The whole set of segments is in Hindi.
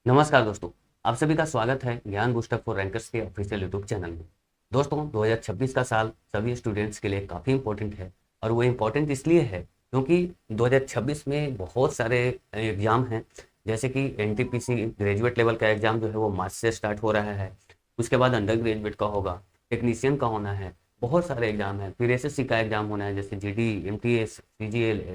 नमस्कार दोस्तों, आप सभी का स्वागत है ज्ञान बूस्टर फॉर रैंकर्स के ऑफिशियल यूट्यूब चैनल में। दोस्तों 2026 का साल सभी स्टूडेंट्स के लिए काफ़ी इम्पोर्टेंट है और वो इम्पोर्टेंट इसलिए है क्योंकि 2026 में बहुत सारे एग्ज़ाम हैं। जैसे कि एनटीपीसी ग्रेजुएट लेवल का एग्ज़ाम जो है वो मार्च से स्टार्ट हो रहा है। उसके बाद अंडर ग्रेजुएट का होगा, टेक्नीशियन का होना है, बहुत सारे एग्ज़ाम हैं। फिर एसएससी का एग्ज़ाम होना है जैसे जीडी, एमटीएस, सीजीएल,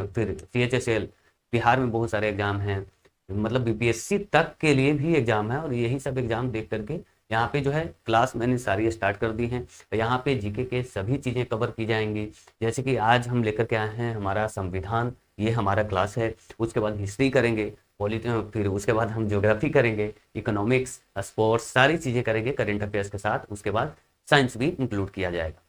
फिर सीएचएसएल। बिहार में बहुत सारे एग्ज़ाम हैं, मतलब बीपीएससी तक के लिए भी एग्जाम है और यही सब एग्जाम देख करके यहाँ पे जो है क्लास मैंने सारी स्टार्ट कर दी हैं। तो यहाँ पे जीके के सभी चीज़ें कवर की जाएंगी। जैसे कि आज हम लेकर के आए हैं हमारा संविधान, ये हमारा क्लास है। उसके बाद हिस्ट्री करेंगे, फिर उसके बाद हम ज्योग्राफी करेंगे, इकोनॉमिक्स, स्पोर्ट्स, सारी चीज़ें करेंगे करेंट अफेयर्स के साथ। उसके बाद साइंस भी इंक्लूड किया जाएगा,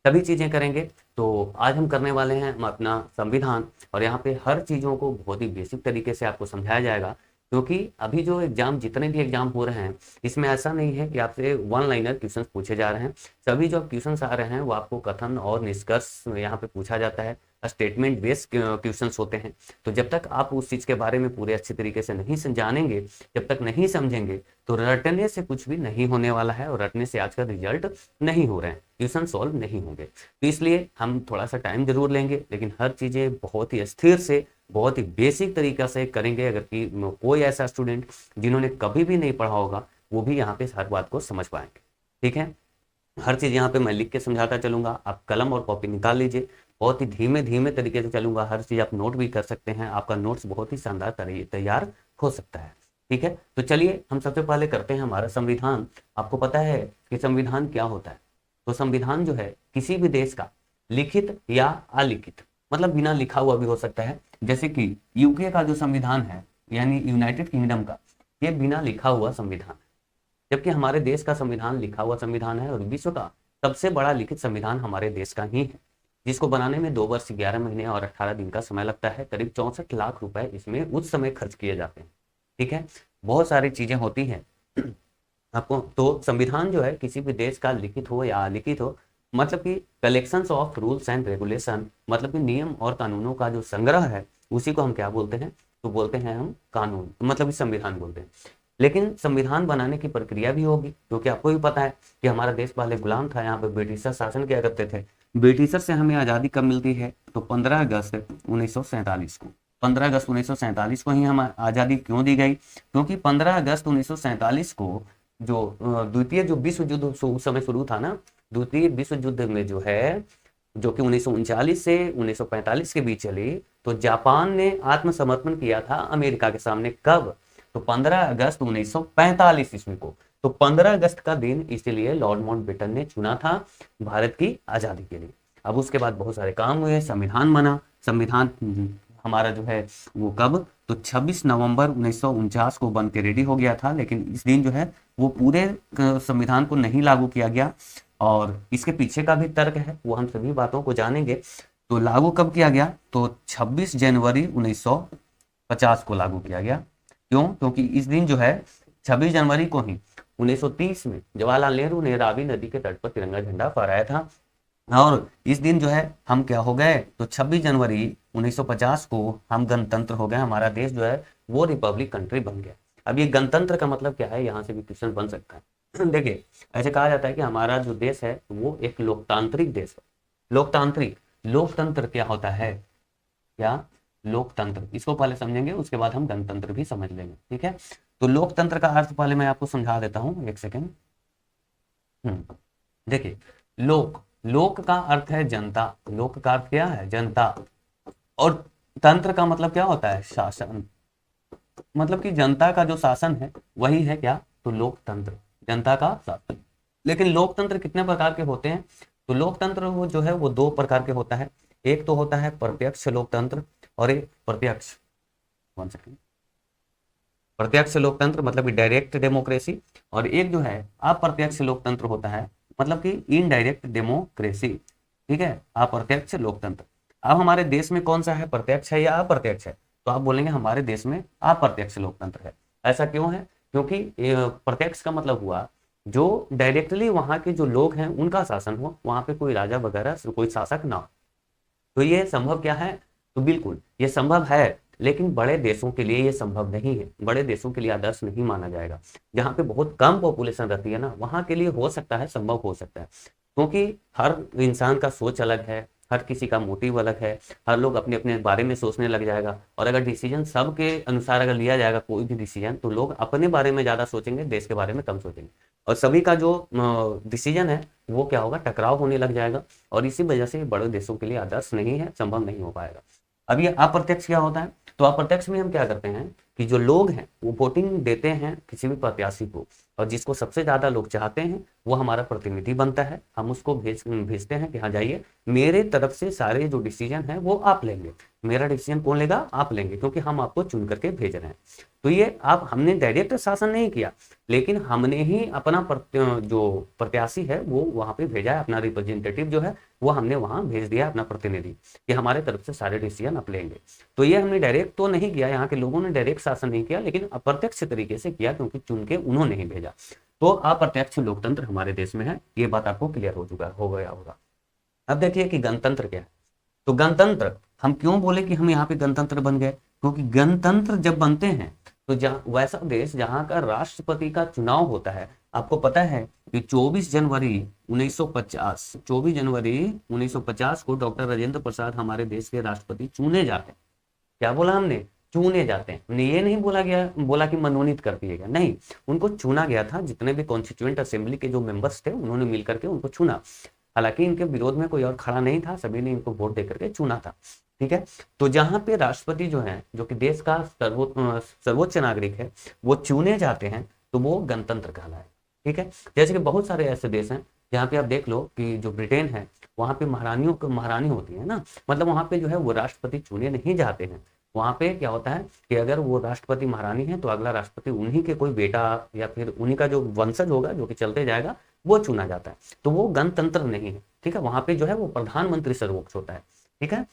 सभी चीज़ें करेंगे। तो आज हम करने वाले हैं हम अपना संविधान, और यहाँ पे हर चीज़ों को बहुत ही बेसिक तरीके से आपको समझाया जाएगा। क्योंकि अभी जो एग्जाम, जितने भी एग्जाम हो रहे हैं, इसमें ऐसा नहीं है कि आपसे वन लाइनर क्वेश्चंस पूछे जा रहे हैं। सभी जो क्वेश्चंस आ रहे हैं वो आपको कथन और निष्कर्ष यहाँ पे पूछा जाता है, स्टेटमेंट बेस्ड क्वेश्चंस होते हैं। तो जब तक आप उस चीज़ के बारे में पूरे अच्छे तरीके से नहीं जानेंगे, जब तक नहीं समझेंगे, तो रटने से कुछ भी नहीं होने वाला है और रटने से आज का रिजल्ट नहीं हो रहे हैं, क्वेश्चन सॉल्व नहीं होंगे। तो इसलिए हम थोड़ा सा टाइम जरूर लेंगे, लेकिन हर चीज़ें बहुत ही स्थिर से, बहुत ही बेसिक तरीका से करेंगे। अगर कि कोई ऐसा स्टूडेंट जिन्होंने कभी भी नहीं पढ़ा होगा, वो भी यहाँ पे हर बात को समझ पाएंगे। ठीक है, हर चीज़ यहाँ पे मैं लिख के समझाता चलूँगा, आप कलम और कॉपी निकाल लीजिए। बहुत ही धीमे धीमे तरीके से चलूँगा, हर चीज़ आप नोट भी कर सकते हैं, आपका नोट्स बहुत ही शानदार तैयार हो सकता है। ठीक है, तो चलिए हम सबसे पहले करते हैं हमारा संविधान। आपको पता है कि संविधान क्या होता है? तो संविधान जो है किसी भी देश का लिखित या अलिखित, मतलब बिना लिखा हुआ भी हो सकता है। जैसे कि यूके का जो संविधान है, यानी यूनाइटेड किंगडम का, ये बिना लिखा हुआ संविधान है। जबकि हमारे देश का संविधान लिखा हुआ संविधान है और विश्व का सबसे बड़ा लिखित संविधान हमारे देश का ही है, जिसको बनाने में 2 वर्ष 11 महीने और 18 दिन का समय लगता है। करीब 64 लाख रुपए इसमें उस समय खर्च किए जाते हैं। ठीक है, बहुत सारी चीजें होती हैं आपको। तो संविधान जो है किसी भी देश का लिखित हो या अलिखित हो, मतलब कि collections of rules and regulation, मतलब कि नियम और कानूनों का जो संग्रह है, उसी को हम क्या बोलते हैं? तो बोलते हैं हम कानून, मतलब कि संविधान बोलते हैं। लेकिन संविधान बनाने की प्रक्रिया भी होगी, क्योंकि आपको भी पता है कि हमारा देश पहले गुलाम था, यहाँ पे ब्रिटिशर शासन किया करते थे। ब्रिटिशर से हमें आज़ादी कब मिलती है? तो 15 अगस्त 1947 को। 15 अगस्त 1947 को ही हम आज़ादी क्यों दी गई? क्योंकि 15 अगस्त 1947 को जो द्वितीय जो विश्व युद्ध उस समय शुरू था ना, द्वितीय विश्व युद्ध में जो है, जो कि 1939 से 1945 के बीच चली, तो जापान ने आत्मसमर्पण किया था अमेरिका के सामने। कब? तो 15 अगस्त 1945 ईस्वी को। तो 15 अगस्त का दिन इसीलिए लॉर्ड माउंटबेटन ने चुना था भारत की आज़ादी के लिए। अब उसके बाद बहुत सारे काम हुए, संविधान बना। संविधान हमारा जो है वो कब? तो 26 नवंबर 1949 को बन के रेडी हो गया था। लेकिन इस दिन जो है वो पूरे संविधान को नहीं लागू किया गया, और इसके पीछे का भी तर्क है, वो हम सभी बातों को जानेंगे। तो लागू कब किया गया? तो 26 जनवरी 1950 को लागू किया गया। क्यों? क्योंकि इस दिन जो है 26 जनवरी को ही 1930 में जवाहरलाल नेहरू ने रावी नदी के तट पर तिरंगा झंडा फहराया था। और इस दिन जो है हम क्या हो गए? तो 26 जनवरी 1950 को हम गणतंत्र हो गए। हमारा देश जो है वो रिपब्लिक कंट्री बन गया। अब ये गणतंत्र का मतलब क्या है, यहाँ से भी क्वेश्चन बन सकता है। देखिए, ऐसे कहा जाता है कि हमारा जो देश है वो एक लोकतांत्रिक देश है। लोकतांत्रिक, लोकतंत्र क्या होता है? क्या? लोकतंत्र, इसको पहले समझेंगे, उसके बाद हम गणतंत्र भी समझ लेंगे। ठीक है, तो लोकतंत्र का अर्थ पहले मैं आपको समझा देता हूँ, एक सेकेंड। देखिए, लोक, लोक का अर्थ है जनता। लोक का अर्थ क्या है? जनता। और तंत्र का मतलब क्या होता है? शासन। मतलब कि जनता का जो शासन है वही है क्या? तो लोकतंत्र, जनता का शासन। लेकिन लोकतंत्र कितने प्रकार के होते हैं? तो लोकतंत्र वो जो है वो 2 प्रकार के होता है। एक तो होता है प्रत्यक्ष लोकतंत्र और एक प्रत्यक्ष, प्रत्यक्ष लोकतंत्र मतलब कि डायरेक्ट डेमोक्रेसी, और एक जो है अप्रत्यक्ष लोकतंत्र होता है, मतलब कि इनडायरेक्ट डेमोक्रेसी। ठीक है, अप्रत्यक्ष लोकतंत्र। अब हमारे देश में कौन सा है, प्रत्यक्ष है या अप्रत्यक्ष है? तो आप बोलेंगे हमारे देश में अप्रत्यक्ष लोकतंत्र है। ऐसा क्यों है? क्योंकि प्रत्यक्ष का मतलब हुआ जो डायरेक्टली वहां के जो लोग हैं उनका शासन हो, वहां पे कोई राजा वगैरह कोई शासक ना हो। तो ये संभव क्या है? तो बिल्कुल ये संभव है, लेकिन बड़े देशों के लिए ये संभव नहीं है, बड़े देशों के लिए आदर्श नहीं माना जाएगा। जहाँ पे बहुत कम पॉपुलेशन रहती है ना, वहाँ के लिए हो सकता है, संभव हो सकता है, क्योंकि हर इंसान का सोच अलग है, हर किसी का मोटिव अलग है, हर लोग अपने अपने बारे में सोचने लग जाएगा। और अगर डिसीजन सबके अनुसार अगर लिया जाएगा कोई भी डिसीजन, तो लोग अपने बारे में ज़्यादा सोचेंगे, देश के बारे में कम सोचेंगे, और सभी का जो डिसीजन है वो क्या होगा, टकराव होने लग जाएगा। और इसी वजह से बड़े देशों के लिए आदर्श नहीं है, संभव नहीं हो पाएगा। अब ये अप्रत्यक्ष क्या होता है, तो अप्रत्यक्ष में हम क्या करते हैं कि जो लोग हैं वो वोटिंग देते हैं किसी भी प्रत्याशी को, और जिसको सबसे ज़्यादा लोग चाहते हैं वो हमारा प्रतिनिधि बनता है। हम उसको भेजते हैं कि हाँ जाइए, मेरे तरफ से सारे जो डिसीजन है वो आप लेंगे। मेरा डिसीजन कौन लेगा, आप लेंगे, क्योंकि हम आपको चुन करके भेज रहे हैं। तो ये आप, हमने डायरेक्ट शासन नहीं किया, लेकिन हमने ही अपना जो प्रत्याशी है वो वहाँ पे भेजा है, अपना रिप्रेजेंटेटिव जो है वो हमने वहाँ भेज दिया, अपना प्रतिनिधि, कि हमारे तरफ से सारे डिसीजन आप लेंगे। तो ये हमने डायरेक्ट तो नहीं किया, यहाँ के लोगों ने डायरेक्ट शासन नहीं किया, लेकिन अप्रत्यक्ष तरीके से किया, क्योंकि चुन के उन्होंने ही भेजा। तो अप्रत्यक्ष लोकतंत्र हमारे देश में है, ये बात आपको क्लियर हो गया होगा। अब देखिए कि गणतंत्र क्या है। तो गणतंत्र हम क्यों बोले कि हम यहाँ पे गणतंत्र बन गए, क्योंकि गणतंत्र जब बनते हैं तो जहाँ वैसा देश जहाँ का राष्ट्रपति का चुनाव होता है, आपको पता है कि 24 जनवरी 1950 को डॉक्टर राजेंद्र प्रसाद हमारे देश के राष्ट्रपति चुने जाते हैं। क्या बोला हमने, चुने जाते हैं, हमने ये नहीं बोला कि मनोनीत कर दिए गए, नहीं, उनको चुना गया था। जितने भी कॉन्स्टिट्यूएंट असेंबली के जो मेंबर्स थे उन्होंने मिलकर के उनको चुना। हालांकि इनके विरोध में कोई और खड़ा नहीं था, सभी ने इनको वोट देकर के चुना था। ठीक है, तो जहां पे राष्ट्रपति जो है, जो कि देश का सर्वोच्च नागरिक है, वो चुने जाते हैं, तो वो गणतंत्र कहलाए। ठीक है, जैसे कि बहुत सारे ऐसे देश हैं जहाँ पे आप देख लो कि जो ब्रिटेन है, वहाँ पे महारानी होती है ना, मतलब वहाँ पे जो है वो राष्ट्रपति चुने नहीं जाते हैं। वहाँ पे क्या होता है कि अगर वो राष्ट्रपति महारानी है तो अगला राष्ट्रपति उन्हीं के कोई बेटा या फिर उन्हीं का जो वंशज होगा, जो कि चलते जाएगा, वो चुना जाता है। तो वो गणतंत्र नहीं है। ठीक है, वहाँ पे जो है वो प्रधानमंत्री सर्वोच्च होता है। ठीक है,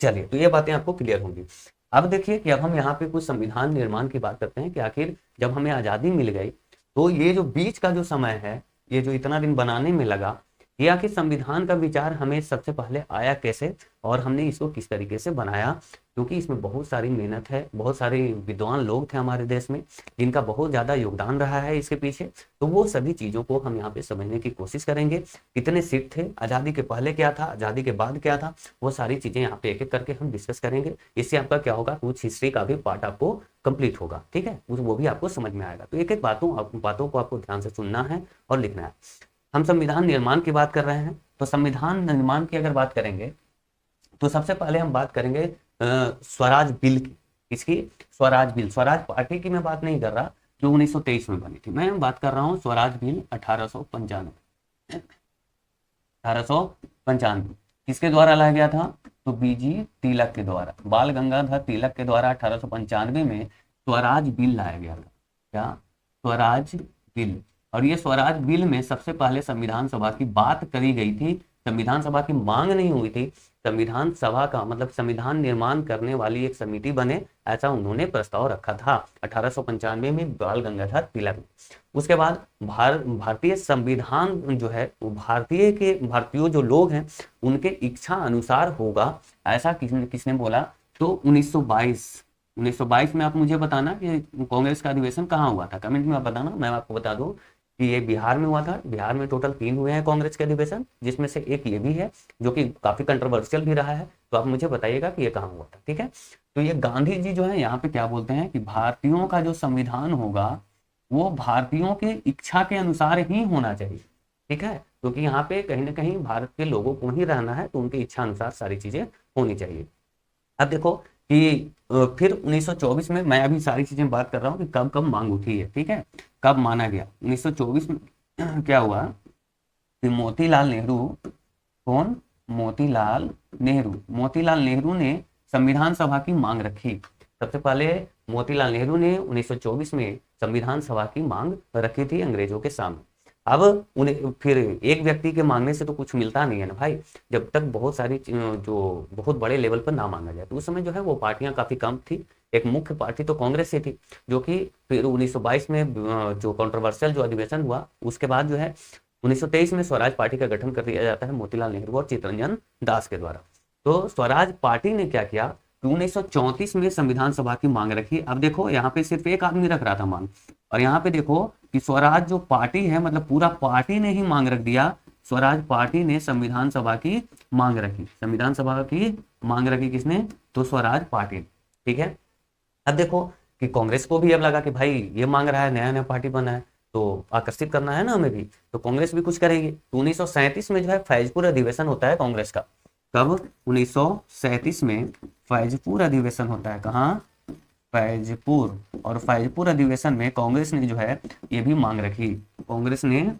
चलिए, तो ये बातें आपको क्लियर होंगी। अब देखिए कि अब हम यहाँ पे कुछ संविधान निर्माण की बात करते हैं कि आखिर जब हमें आज़ादी मिल गई, तो ये जो बीच का जो समय है, ये जो इतना दिन बनाने में लगा, ये आखिर संविधान का विचार हमें सबसे पहले आया कैसे, और हमने इसको किस तरीके से बनाया, क्योंकि इसमें बहुत सारी मेहनत है, बहुत सारे विद्वान लोग थे हमारे देश में जिनका बहुत ज़्यादा योगदान रहा है इसके पीछे। तो वो सभी चीज़ों को हम यहाँ पे समझने की कोशिश करेंगे। कितने सीट थे, आज़ादी के पहले क्या था, आज़ादी के बाद क्या था, वो सारी चीज़ें यहाँ पे एक एक करके हम डिस्कस करेंगे। इससे आपका क्या होगा, कुछ हिस्ट्री का भी पार्ट आपको कंप्लीट होगा। ठीक है, वो भी आपको समझ में आएगा। तो एक एक बातों को आपको ध्यान से सुनना है और लिखना है। हम संविधान निर्माण की बात कर रहे हैं, तो संविधान निर्माण की अगर बात करेंगे तो सबसे पहले हम बात करेंगे स्वराज बिल की। किसकी, स्वराज बिल। स्वराज पार्टी की मैं बात नहीं कर रहा जो 1923 में बनी थी, मैं बात कर रहा हूँ स्वराज बिल 1895। किसके द्वारा लाया गया था, तो बीजी तिलक के द्वारा, बाल गंगाधर तिलक के द्वारा 1895 में स्वराज बिल लाया गया था। क्या, स्वराज बिल। और ये स्वराज बिल में सबसे पहले संविधान सभा की बात करी गई थी, संविधान सभा की मांग नहीं हुई थी। संविधान सभा का मतलब संविधान निर्माण करने वाली एक समिति बने, ऐसा उन्होंने प्रस्ताव रखा था 1895 में बाल गंगाधर तिलक ने। उसके बाद भारतीय संविधान जो है वो भारतीय जो लोग हैं उनके इच्छा अनुसार होगा, ऐसा किसने बोला, तो 1922 में। आप मुझे बताना कि कांग्रेस का अधिवेशन कहाँ हुआ था, कमेंट में आप बताना। मैं आपको बता दूं कि ये बिहार में हुआ था। बिहार में टोटल 3 हुए हैं कांग्रेस के अधिवेशन, जिसमें से एक ये भी है जो कि काफी कंट्रोवर्शियल भी रहा है। तो आप मुझे बताइएगा कि ये कहाँ हुआ था। ठीक है, तो ये गांधी जी जो है यहाँ पे क्या बोलते हैं कि भारतीयों का जो संविधान होगा वो भारतीयों की इच्छा के अनुसार ही होना चाहिए। ठीक है, क्योंकि यहाँ पे कहीं ना कहीं भारत के लोगों को ही रहना है, तो उनकी इच्छा अनुसार सारी चीजें होनी चाहिए। अब देखो कि फिर 1924 में, मैं अभी सारी चीजें बात कर रहा हूँ कि कब कब मांग उठी है। ठीक है, कब माना गया। 1924 में क्या हुआ कि मोतीलाल नेहरू, कौन, मोतीलाल नेहरू ने संविधान सभा की मांग रखी। सबसे पहले मोतीलाल नेहरू ने 1924 में संविधान सभा की मांग रखी थी अंग्रेजों के सामने। अब उन्हें फिर एक व्यक्ति के मांगने से तो कुछ मिलता नहीं है ना भाई, जब तक बहुत सारी जो बहुत बड़े लेवल पर ना मांगा जाए। तो उस समय जो है वो पार्टियां काफी कम थी। एक मुख्य पार्टी तो कांग्रेस ही थी, जो कि फिर 1922 में जो कंट्रोवर्शियल जो अधिवेशन हुआ उसके बाद जो है 1923 में स्वराज पार्टी का गठन कर दिया जाता है मोतीलाल नेहरू और चित्तरंजन दास के द्वारा। तो स्वराज पार्टी ने क्या किया कि 1934 में संविधान सभा की मांग रखी। अब देखो यहाँ पे सिर्फ एक आदमी रख रहा था मांग, और यहाँ पे देखो कि स्वराज जो पार्टी है, मतलब पूरा पार्टी ने ही मांग रख दिया। स्वराज पार्टी ने संविधान सभा की मांग रखी, संविधान सभा की मांग रखी किसने? तो स्वराज पार्टी ने। ठीक है, अब देखो कि कांग्रेस को भी अब लगा कि भाई ये मांग रहा है, नया नया पार्टी बना है, तो आकर्षित करना है ना हमें भी, तो कांग्रेस भी कुछ करेगी। तो 1937 में जो है फैजपुर अधिवेशन होता है कांग्रेस का। कब? 1937 में फैजपुर अधिवेशन होता है। कहाँ? फैजपुर। और फैजपुर अधिवेशन में कांग्रेस ने जो है ये भी मांग रखी, कांग्रेस ने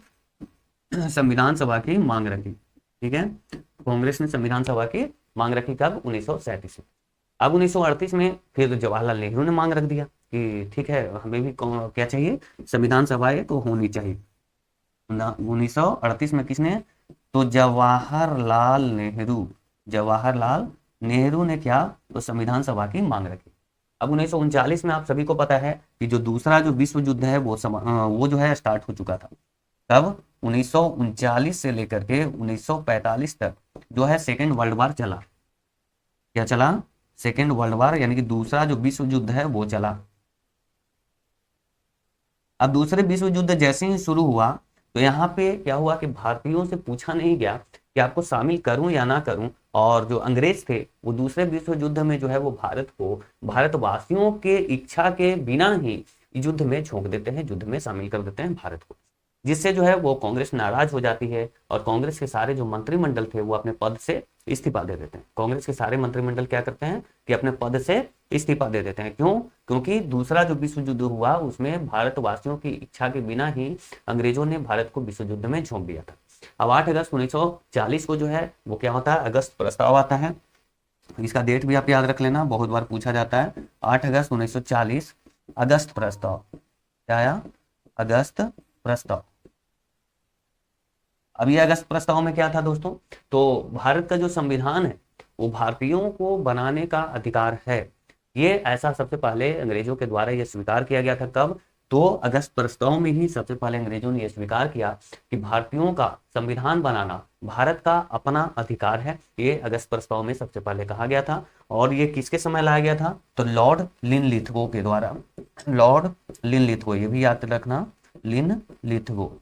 संविधान सभा की मांग रखी। ठीक है, कांग्रेस ने संविधान सभा की मांग रखी कब? 1937 में। अब 1938 में फिर जवाहरलाल नेहरू ने मांग रख दिया कि ठीक है, हमें भी क्या चाहिए? संविधान सभा एक होनी चाहिए। 1938 में किसने? तो जवाहरलाल नेहरू, जवाहरलाल नेहरू ने क्या? तो संविधान सभा की मांग रखी। अब 1939 में आप सभी को पता है कि जो दूसरा जो विश्व युद्ध है वो जो है स्टार्ट हो चुका था। तब 1939 से लेकर के 1945 तक जो है सेकेंड वर्ल्ड वार चला। क्या चला? सेकेंड वर्ल्ड वार, यानी कि दूसरा जो विश्व युद्ध है वो चला। अब दूसरे विश्व युद्ध जैसे ही शुरू हुआ तो यहाँ पे क्या हुआ कि भारतीयों से पूछा नहीं गया कि आपको शामिल करूं या ना करूं, और जो अंग्रेज थे वो दूसरे विश्व युद्ध में जो है वो भारत को, भारतवासियों के इच्छा के बिना ही युद्ध में झोंक देते हैं, युद्ध में शामिल कर देते हैं भारत को, जिससे जो है वो कांग्रेस नाराज हो जाती है और कांग्रेस के सारे जो मंत्रिमंडल थे वो अपने पद से इस्तीफा दे देते हैं। कांग्रेस के सारे मंत्रिमंडल क्या करते हैं कि अपने पद से इस्तीफा दे देते हैं। क्यों? क्योंकि दूसरा जो विश्व युद्ध हुआ उसमें भारतवासियों की इच्छा के बिना ही अंग्रेजों ने भारत को विश्व युद्ध में झोंक दिया था। अब 8 अगस्त 1940 को जो है वो क्या होता है? अगस्त प्रस्ताव आता है। इसका डेट भी आप याद रख लेना, बहुत बार पूछा जाता है। 8 अगस्त 1940 अगस्त प्रस्ताव। क्या आया? अगस्त प्रस्ताव। अब ये अगस्त प्रस्ताव में क्या था दोस्तों? तो भारत का जो संविधान है वो भारतीयों को बनाने का अधिकार है, ये ऐसा सबसे पहले अंग्रेजों के द्वारा ये स्वीकार किया गया था। कब? तो अगस्त प्रस्ताव में ही सबसे पहले अंग्रेजों ने यह स्वीकार किया कि भारतीयों का संविधान बनाना भारत का अपना अधिकार है। ये अगस्त प्रस्ताव में सबसे पहले कहा गया था। और ये किसके समय लाया गया था? तो लॉर्ड लिनलिथगो के द्वारा। लॉर्ड लिनलिथगो, ये भी याद रखना, लिनलिथगो।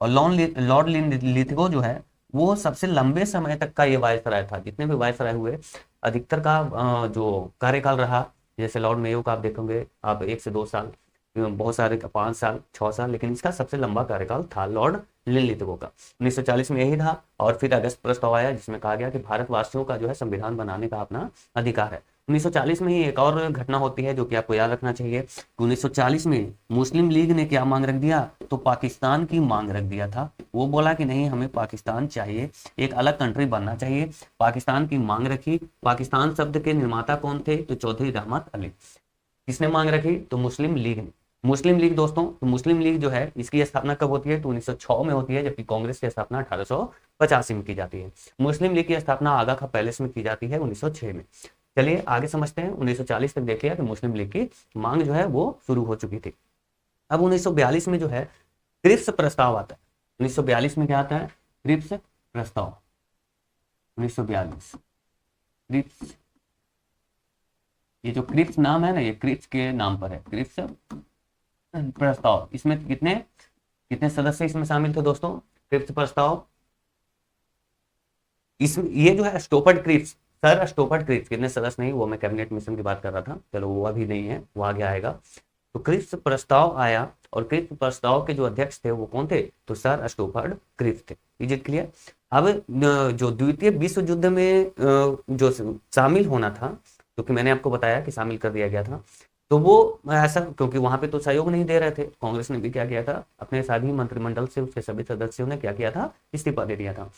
और लॉर्ड लिथगो जो है वो सबसे लंबे समय तक का ये वायसराय था। जितने भी वायसराय हुए अधिकतर का जो कार्यकाल रहा, जैसे लॉर्ड मेयो का आप देखोगे आप 1 से 2 साल, बहुत सारे का 5 साल 6 साल, लेकिन इसका सबसे लंबा कार्यकाल था लॉर्ड लिनलिथगो का। 1940 में यही था। और फिर अगस्त प्रस्ताव आया जिसमें कहा गया कि भारतवासियों का जो है संविधान बनाने का अपना अधिकार है। 1940 में ही एक और घटना होती है जो कि आपको याद रखना चाहिए। 1940 में मुस्लिम लीग ने क्या मांग रख दिया? तो पाकिस्तान की मांग रख दिया था। वो बोला कि नहीं, हमें पाकिस्तान चाहिए, एक अलग कंट्री बनना चाहिए। पाकिस्तान की मांग रखी। पाकिस्तान शब्द के निर्माता कौन थे? तो चौधरी रहमत अली। किसने मांग रखी? तो मुस्लिम लीग ने। मुस्लिम लीग दोस्तों, तो मुस्लिम लीग जो है इसकी स्थापना कब होती है? तो 1906 में होती है, जबकि कांग्रेस की स्थापना 1885 में की जाती है। मुस्लिम लीग की स्थापना आगा खा पैलेस में की जाती है 1906 में। चलिए आगे समझते हैं। 1940 तक देख लिया कि मुस्लिम लीग की मांग जो है वो शुरू हो चुकी थी। अब 1942 में जो है क्रिप्स प्रस्ताव आता है। 1942 में क्या आता है? क्रिप्स प्रस्ताव। 1942 क्रिप्स, ये जो क्रिप्स नाम है ना, ये क्रिप्स के नाम पर है, क्रिप्स प्रस्ताव। इसमें कितने कितने सदस्य इसमें शामिल थे दोस्तों? क्रिप्स प्रस्ताव, इस ये जो है स्टोपर्ड क्रिप्स, सर स्टोपर्ड क्रिप्स, कितने सदस्य नहीं, वो मैं कैबिनेट मिशन की बात कर रहा था, चलो वो अभी नहीं है, वो आगे आएगा। तो क्रिप्स प्रस्ताव आया और क्रिप्स प्रस्ताव के जो अध्यक्ष थे वो कौन थे? तो सर स्टोपर्ड क्रिप्स थे। Is it clear? अब जो द्वितीय विश्व युद्ध में जो शामिल होना था, क्योंकि मैंने आपको बताया कि शामिल कर दिया गया था, तो वो ऐसा क्योंकि वहां पे तो सहयोग नहीं दे रहे थे, कांग्रेस ने भी क्या किया था, अपने सभी मंत्रिमंडल से उसके सभी सदस्यों ने क्या किया था? इस्तीफा दे दिया था।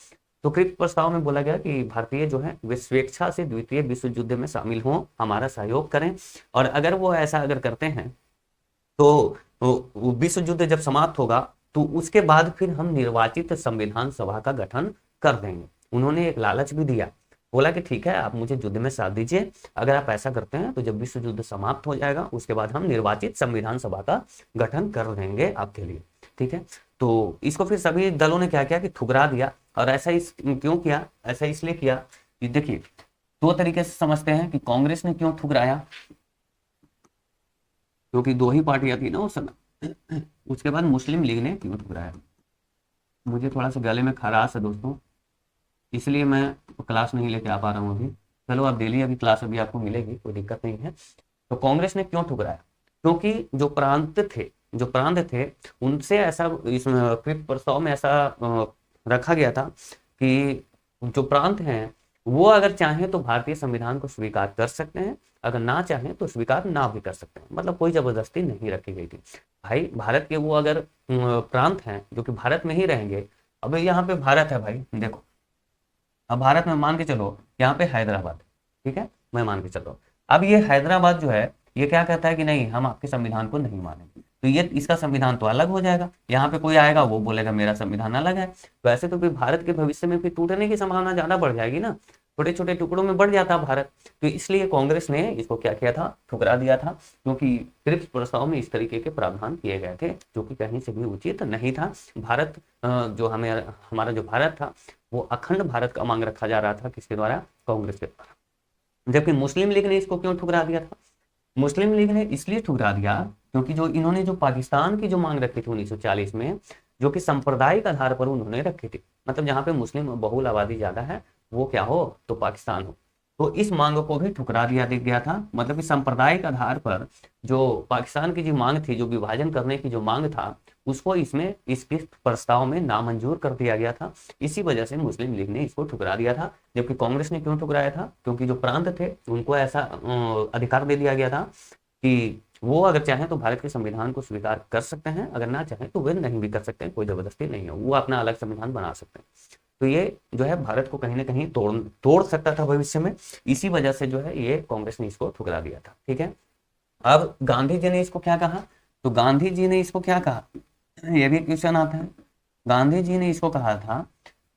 तो क्रिप्स प्रस्ताव में बोला गया कि भारतीय जो है वे स्वेच्छा से द्वितीय विश्व युद्ध में शामिल हों, हमारा सहयोग करें, और अगर वो ऐसा अगर करते हैं तो विश्व युद्ध जब समाप्त होगा तो उसके बाद फिर हम निर्वाचित संविधान सभा का गठन कर देंगे। उन्होंने एक लालच भी दिया, बोला कि ठीक है आप मुझे युद्ध में साथ दीजिए, अगर आप ऐसा करते हैं तो जब विश्व युद्ध समाप्त हो जाएगा उसके बाद हम निर्वाचित संविधान सभा का गठन कर देंगे आपके लिए। ठीक है, तो इसको फिर सभी दलों ने क्या किया कि ठुकरा दिया। और ऐसा क्यों किया? ऐसा इसलिए किया कि देखिए, दो तरीके से समझते हैं कि कांग्रेस ने क्यों ठुकराया, क्योंकि दो ही पार्टियां थी ना उस समय। उसके बाद मुस्लिम लीग ने क्यों ठुकराया। मुझे थोड़ा सा गले में खराश है दोस्तों, इसलिए मैं क्लास नहीं लेके आ पा रहा हूँ अभी। चलो आप डेली अभी क्लास अभी आपको मिलेगी, कोई दिक्कत नहीं है। तो कांग्रेस ने क्यों ठुकराया, क्योंकि जो प्रांत थे उनसे ऐसा इस फिफ्थ प्रस्ताव में ऐसा रखा गया था कि जो प्रांत हैं वो अगर चाहें तो भारतीय संविधान को स्वीकार कर सकते हैं, अगर ना चाहें तो स्वीकार ना भी कर सकते हैं, मतलब कोई जबरदस्ती नहीं रखी गई थी। भाई भारत के वो अगर प्रांत हैं जो कि भारत में ही रहेंगे, अब यहाँ पे भारत है भाई देखो, अब भारत में मान के चलो यहाँ पे हैदराबाद, ठीक है, मैं मान के चल रहा हूँ। अब ये हैदराबाद जो है ये क्या कहता है कि नहीं हम आपके संविधान को नहीं मानेंगे, तो ये इसका संविधान तो अलग हो जाएगा। यहाँ पे कोई आएगा वो बोलेगा मेरा संविधान अलग है, तो ऐसे तो फिर भारत के भविष्य में फिर टूटने की संभावना ज्यादा बढ़ जाएगी ना, छोटे छोटे टुकड़ों में बढ़ जाता भारत। तो इसलिए कांग्रेस ने इसको क्या किया था, ठुकरा दिया था, क्योंकि ट्रिप्स प्रस्ताव में इस तरीके के प्रावधान किए गए थे जो कि कहीं से भी उचित नहीं था। भारत जो हमारा जो भारत था वो अखंड भारत का मांग रखा जा रहा था, किसके द्वारा, कांग्रेस के द्वारा। जबकि मुस्लिम लीग ने इसको क्यों ठुकरा दिया था, मुस्लिम लीग ने इसलिए ठुकरा दिया क्योंकि जो इन्होंने जो पाकिस्तान की जो मांग रखी थी 1940 में, जो कि सांप्रदायिक आधार पर उन्होंने रखी थी, मतलब जहाँ पे मुस्लिम बहुल आबादी ज्यादा है वो क्या हो तो पाकिस्तान हो, तो इस मांग को भी ठुकरा दिया गया था। मतलब कि सांप्रदायिक आधार पर जो पाकिस्तान की जो मांग थी, जो विभाजन करने की जो मांग था, उसको इसमें इसके प्रस्ताव में नामंजूर कर दिया गया था। इसी वजह से मुस्लिम लीग ने इसको ठुकरा दिया था। जबकि कांग्रेस ने क्यों ठुकराया था, क्योंकि जो प्रांत थे उनको ऐसा अधिकार दे दिया गया था कि वो अगर चाहें तो भारत के संविधान को स्वीकार कर सकते हैं, अगर ना चाहें तो वे नहीं भी कर सकते हैं, कोई जबरदस्ती नहीं है, वो अपना अलग संविधान बना सकते हैं। तो ये जो है भारत को कहीं ना कहीं तोड़ सकता था भविष्य में, इसी वजह से जो है ये कांग्रेस ने इसको ठुकरा दिया था। ठीक है, अब गांधी जी ने इसको क्या कहा, तो गांधी जी ने इसको क्या कहा, ये भी क्वेश्चन आता है। गांधी जी ने इसको कहा था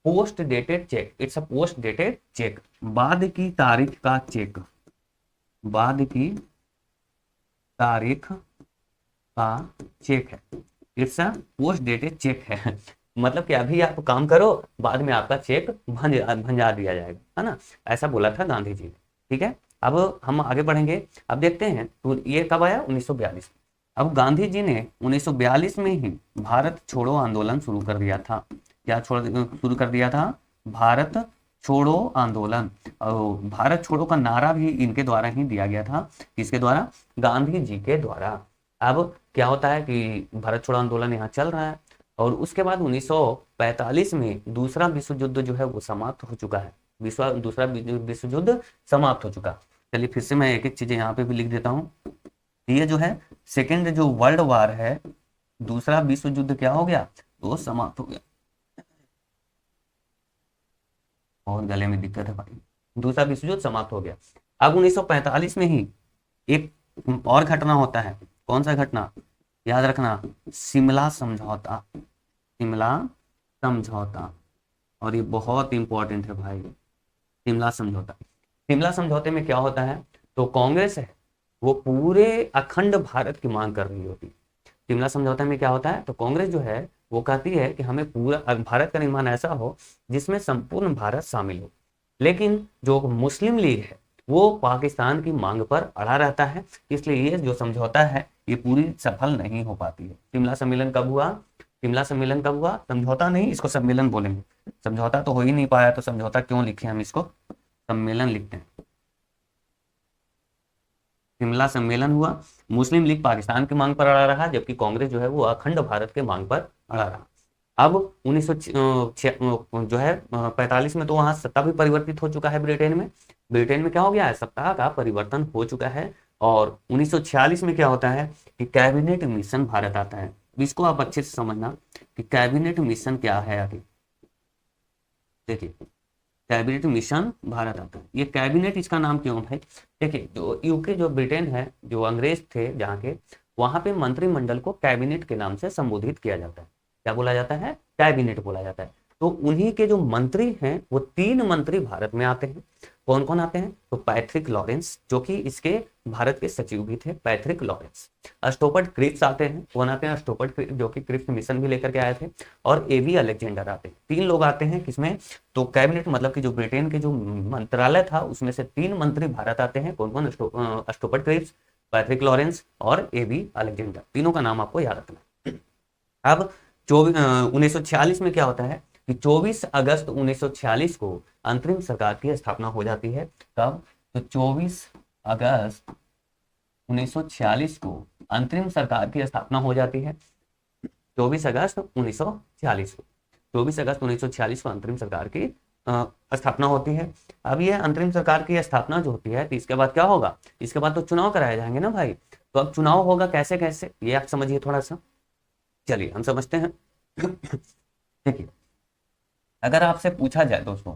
post dated cheque, it's a post dated cheque, बाद की तारीख का चेक, बाद की तारीख का चेक है, it's a post dated cheque है। मतलब कि अभी आप काम करो, बाद में आपका चेक भंजा दिया जाएगा, है ना, ऐसा बोला था गांधी जी ने। ठीक है, अब हम आगे बढ़ेंगे। अब देखते हैं तो ये कब आया, 1942। अब गांधी जी ने 1942 में ही भारत छोड़ो आंदोलन शुरू कर दिया था। क्या शुरू कर दिया था, भारत छोड़ो आंदोलन। और भारत छोड़ो का नारा भी इनके द्वारा ही दिया गया था, किसके द्वारा, गांधी जी के द्वारा। अब क्या होता है कि भारत छोड़ो आंदोलन यहाँ चल रहा है, और उसके बाद 1945 में दूसरा विश्व युद्ध जो है वो समाप्त हो चुका है, दूसरा विश्व युद्ध समाप्त हो चुका। चलिए फिर से मैं एक एक चीजें यहाँ पे भी लिख देता हूँ। ये जो है सेकेंड जो वर्ल्ड वार है, दूसरा विश्व युद्ध क्या हो गया, तो समाप्त हो गया। और गले में दिक्कत है भाई, दूसरा विश्व युद्ध समाप्त हो गया। अब 1945 में ही एक और घटना होता है, कौन सा घटना, याद रखना, शिमला समझौता, शिमला समझौता। और ये बहुत इंपॉर्टेंट है भाई, शिमला समझौता। शिमला समझौते में क्या होता है, तो कांग्रेस है वो पूरे अखंड भारत की मांग कर रही होती। शिमला समझौता में क्या होता है, तो कांग्रेस जो है वो कहती है कि हमें पूरा भारत का निर्माण ऐसा हो जिसमें संपूर्ण भारत शामिल हो। लेकिन जो मुस्लिम लीग है वो पाकिस्तान की मांग पर अड़ा रहता है, इसलिए ये जो समझौता है ये पूरी सफल नहीं हो पाती है। शिमला सम्मेलन कब हुआ, शिमला सम्मेलन कब हुआ, समझौता नहीं इसको सम्मेलन बोलेंगे, समझौता तो हो ही नहीं पाया, तो समझौता क्यों लिखे, हम इसको सम्मेलन लिखते हैं। शिमला सम्मेलन हुआ, मुस्लिम लीग पाकिस्तान की मांग पर अड़ा रहा, जबकि कांग्रेस जो है वो अखंड भारत के मांग पर अड़ा रहा। अब 1900 जो है 45 में तो वहां सत्ता भी परिवर्तित हो चुका है ब्रिटेन में। ब्रिटेन में क्या हो गया है, सत्ता का परिवर्तन हो चुका है। और 1946 में क्या होता है कि कैबिनेट मिशन भारत आता है। इसको आप अच्छे से समझना कि कैबिनेट मिशन क्या है आगे। देखिए कैबिनेट मिशन भारत आता है, ये कैबिनेट इसका नाम क्यों है, देखिए जो यूके जो ब्रिटेन है, जो अंग्रेज थे जहाँ के, वहां पे मंत्रिमंडल को कैबिनेट के नाम से संबोधित किया जाता है। क्या बोला जाता है, कैबिनेट बोला जाता है। तो उन्हीं के जो मंत्री हैं वो 3 मंत्री भारत में आते हैं। कौन कौन आते हैं? तो पैट्रिक लॉरेंस, जो कि इसके भारत के सचिव भी थे, पैट्रिक लॉरेंस। अस्टोपट क्रिप्स आते हैं। कौन आते हैं? अस्टोपट क्रिप्स, जो कि क्रिप्स मिशन भी लेकर के आए थे। और एवी अलेक्जेंडर आते हैं। 3 लोग आते हैं किसमें? तो कैबिनेट, मतलब कि जो ब्रिटेन के जो मंत्रालय था उसमें से 3 मंत्री भारत आते हैं। कौन कौन? अस्टोपट क्रिप्स, पैट्रिक लॉरेंस और एवी अलेक्जेंडर। तीनों का नाम आपको याद रखना। अब 1946 में क्या होता है कि 24 अगस्त 1946 को अंतरिम सरकार की स्थापना हो जाती है। कब? तो 24 अगस्त 1946 को अंतरिम सरकार की स्थापना हो जाती है। 24 अगस्त 1946 को 24 अगस्त 1946 को अंतरिम सरकार की स्थापना होती है। अब ये अंतरिम सरकार की स्थापना जो होती है, तो इसके बाद क्या होगा? इसके बाद तो चुनाव कराए जाएंगे ना भाई। तो अब चुनाव होगा कैसे कैसे, ये आप समझिए थोड़ा सा। चलिए हम समझते हैं। देखिए, अगर आपसे पूछा जाए दोस्तों,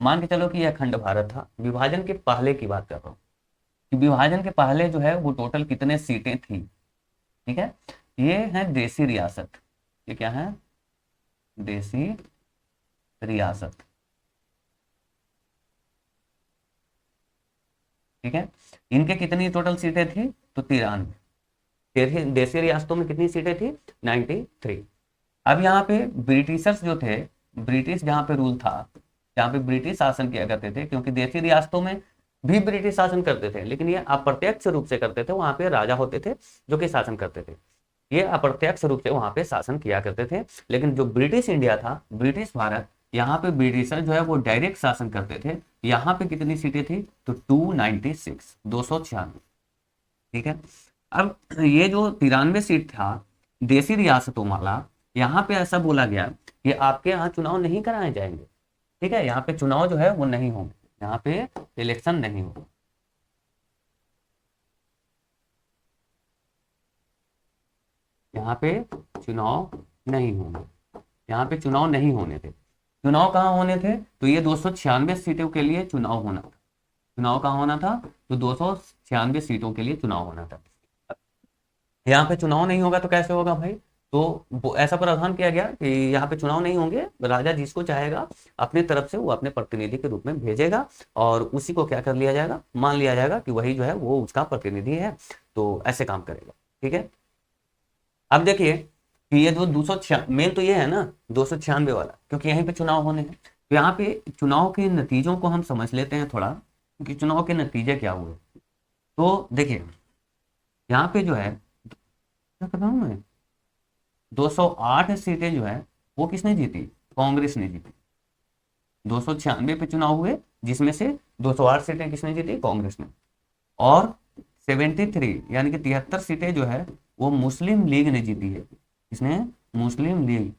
मान के चलो कि यह अखंड भारत था, विभाजन के पहले की बात कर रहा हूँ कि विभाजन के पहले जो है वो टोटल कितने सीटें थी। ठीक है, ये है देसी रियासत। ये क्या है? देसी रियासत। ठीक है, इनके कितनी टोटल सीटें थी? तो 93। देसी रियासतों में कितनी सीटें थी? 93। अब यहाँ पे ब्रिटिशर्स जो थे, ब्रिटिश जहाँ पे रूल था, जहाँ पे ब्रिटिश शासन किया करते थे, क्योंकि देसी रियासतों में भी ब्रिटिश शासन करते थे, लेकिन ये अप्रत्यक्ष रूप से करते थे। वहां पे राजा होते थे जो कि शासन करते थे। ये अप्रत्यक्ष रूप से वहां पे शासन किया करते थे। लेकिन जो ब्रिटिश इंडिया था, ब्रिटिश भारत, यहाँ पे ब्रिटिशर जो है वो डायरेक्ट शासन करते थे। यहाँ पे कितनी सीटें थी? तो 296, 296। ठीक है, अब ये जो 93 सीट था देसी रियासतों वाला, यहाँ पे ऐसा बोला गया कि आपके यहाँ चुनाव नहीं कराए जाएंगे। ठीक है, यहाँ पे चुनाव जो है वो नहीं होंगे, यहाँ पे इलेक्शन नहीं होगा। यहाँ पे चुनाव नहीं होंगे, यहाँ पे चुनाव नहीं होने थे। चुनाव कहाँ होने थे? तो ये 296 सीटों के लिए चुनाव होना था। चुनाव कहाँ होना था? तो 296 सीटों के लिए चुनाव होना था। यहाँ पे चुनाव नहीं होगा तो कैसे होगा भाई? तो ऐसा प्रावधान किया गया कि यहाँ पे चुनाव नहीं होंगे, राजा जिसको चाहेगा अपने तरफ से वो अपने प्रतिनिधि के रूप में भेजेगा, और उसी को क्या कर लिया जाएगा? मान लिया जाएगा कि वही जो है वो उसका प्रतिनिधि है, तो ऐसे काम करेगा। ठीक है, अब देखिए कि ये जो 296 मेन तो ये है ना, 296 वाला, क्योंकि यहीं पे चुनाव होने हैं। तो यहाँ पे चुनाव के नतीजों को हम समझ लेते हैं थोड़ा, कि चुनाव के नतीजे क्या हुए। तो देखिए यहाँ पे जो है, क्या कर रहा हूँ मैं, 208 सीटें जो है वो किसने जीती? कांग्रेस ने जीती। 296 पे चुनाव हुए, जिसमें से 208 सीटें किसने जीती? कांग्रेस ने। और 73 यानी कि 73 सीटें जो है वो मुस्लिम लीग ने जीती है। किसने? मुस्लिम लीग।